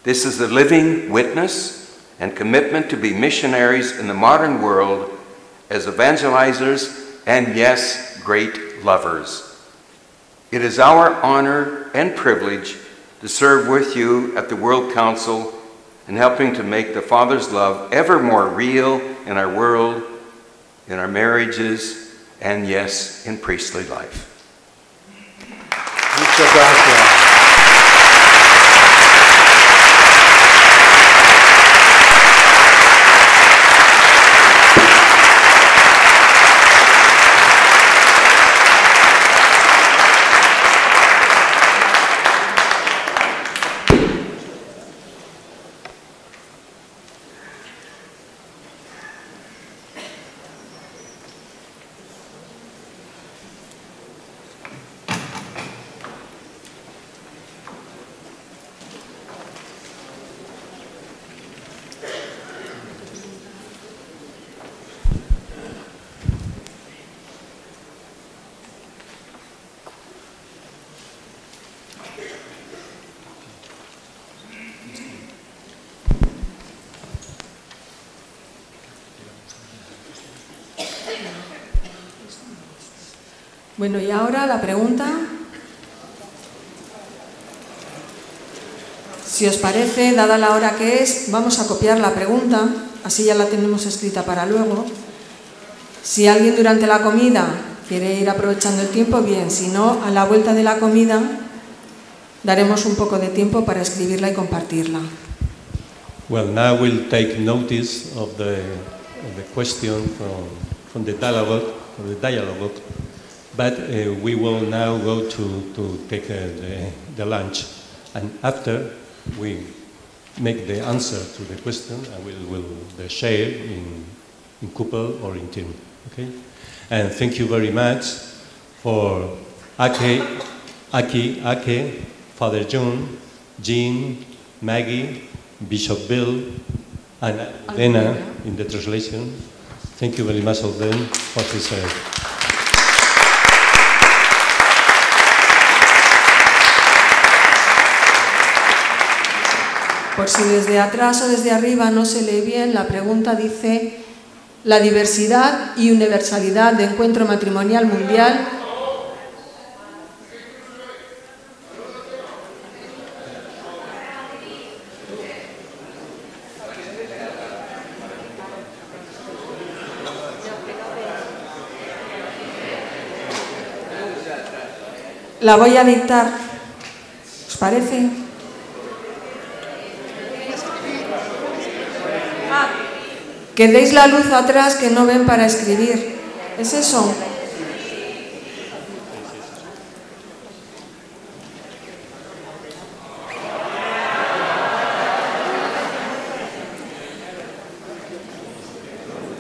Speaker 11: This is a living witness and commitment to be missionaries in the modern world as evangelizers and, yes, great lovers. It is our honor and privilege to serve with you at the World Council and helping to make the Father's love ever more real in our world, in our marriages, and yes, in priestly life.
Speaker 10: Muchas gracias.
Speaker 2: Bueno, y ahora la pregunta. Si os parece, dada la hora que es, vamos a copiar la pregunta, así ya la tenemos escrita para luego. Si alguien durante la comida quiere ir aprovechando el tiempo, bien. Si no, a la vuelta de la comida daremos un poco de tiempo para escribirla y compartirla.
Speaker 4: Well, now we'll take notice of the question from the dialogue, but we will now go to take the lunch, and after we make the answer to the question, and we'll share in couple or in team. Okay, and thank you very much for Aki, Father John, Jean, Maggie, Bishop Bill, and Lena in the translation. Thank you very much of them for this.
Speaker 2: Por si desde atrás o desde arriba no se lee bien, la pregunta dice: la diversidad y universalidad de Encuentro Matrimonial Mundial la voy a dictar. ¿Os parece? Que deis la luz atrás que no ven para escribir. ¿Es eso?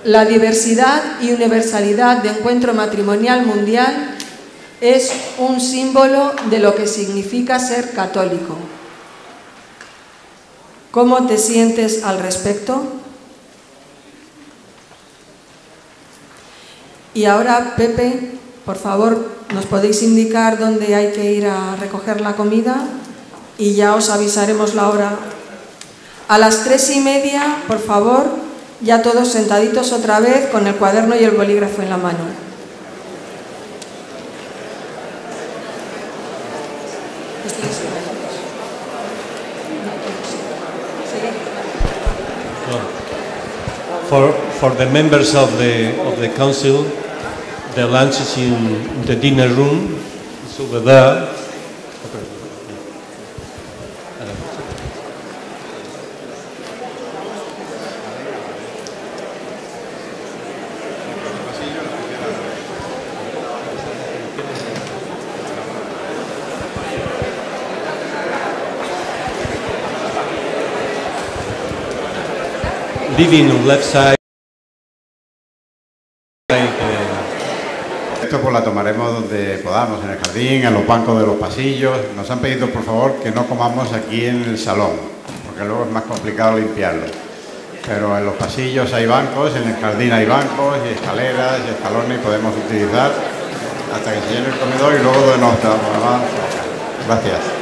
Speaker 2: La diversidad y universalidad de Encuentro Matrimonial Mundial es un símbolo de lo que significa ser católico. ¿Cómo te sientes al respecto? Y ahora, Pepe, por favor, ¿nos podéis indicar dónde hay que ir a recoger la comida? Y ya os avisaremos la hora. A las 3:30, por favor, ya todos sentaditos otra vez con el cuaderno y el bolígrafo en la mano.
Speaker 4: For the members of the council, the lunch is in the dinner room. It's over there. Living on left side.
Speaker 13: Esto pues la tomaremos donde podamos, en el jardín, en los bancos de los pasillos. Nos han pedido por favor que no comamos aquí en el salón, porque luego es más complicado limpiarlo. Pero en los pasillos hay bancos, en el jardín hay bancos y escaleras y escalones, podemos utilizar hasta que se llene el comedor y luego de nuestra. Gracias.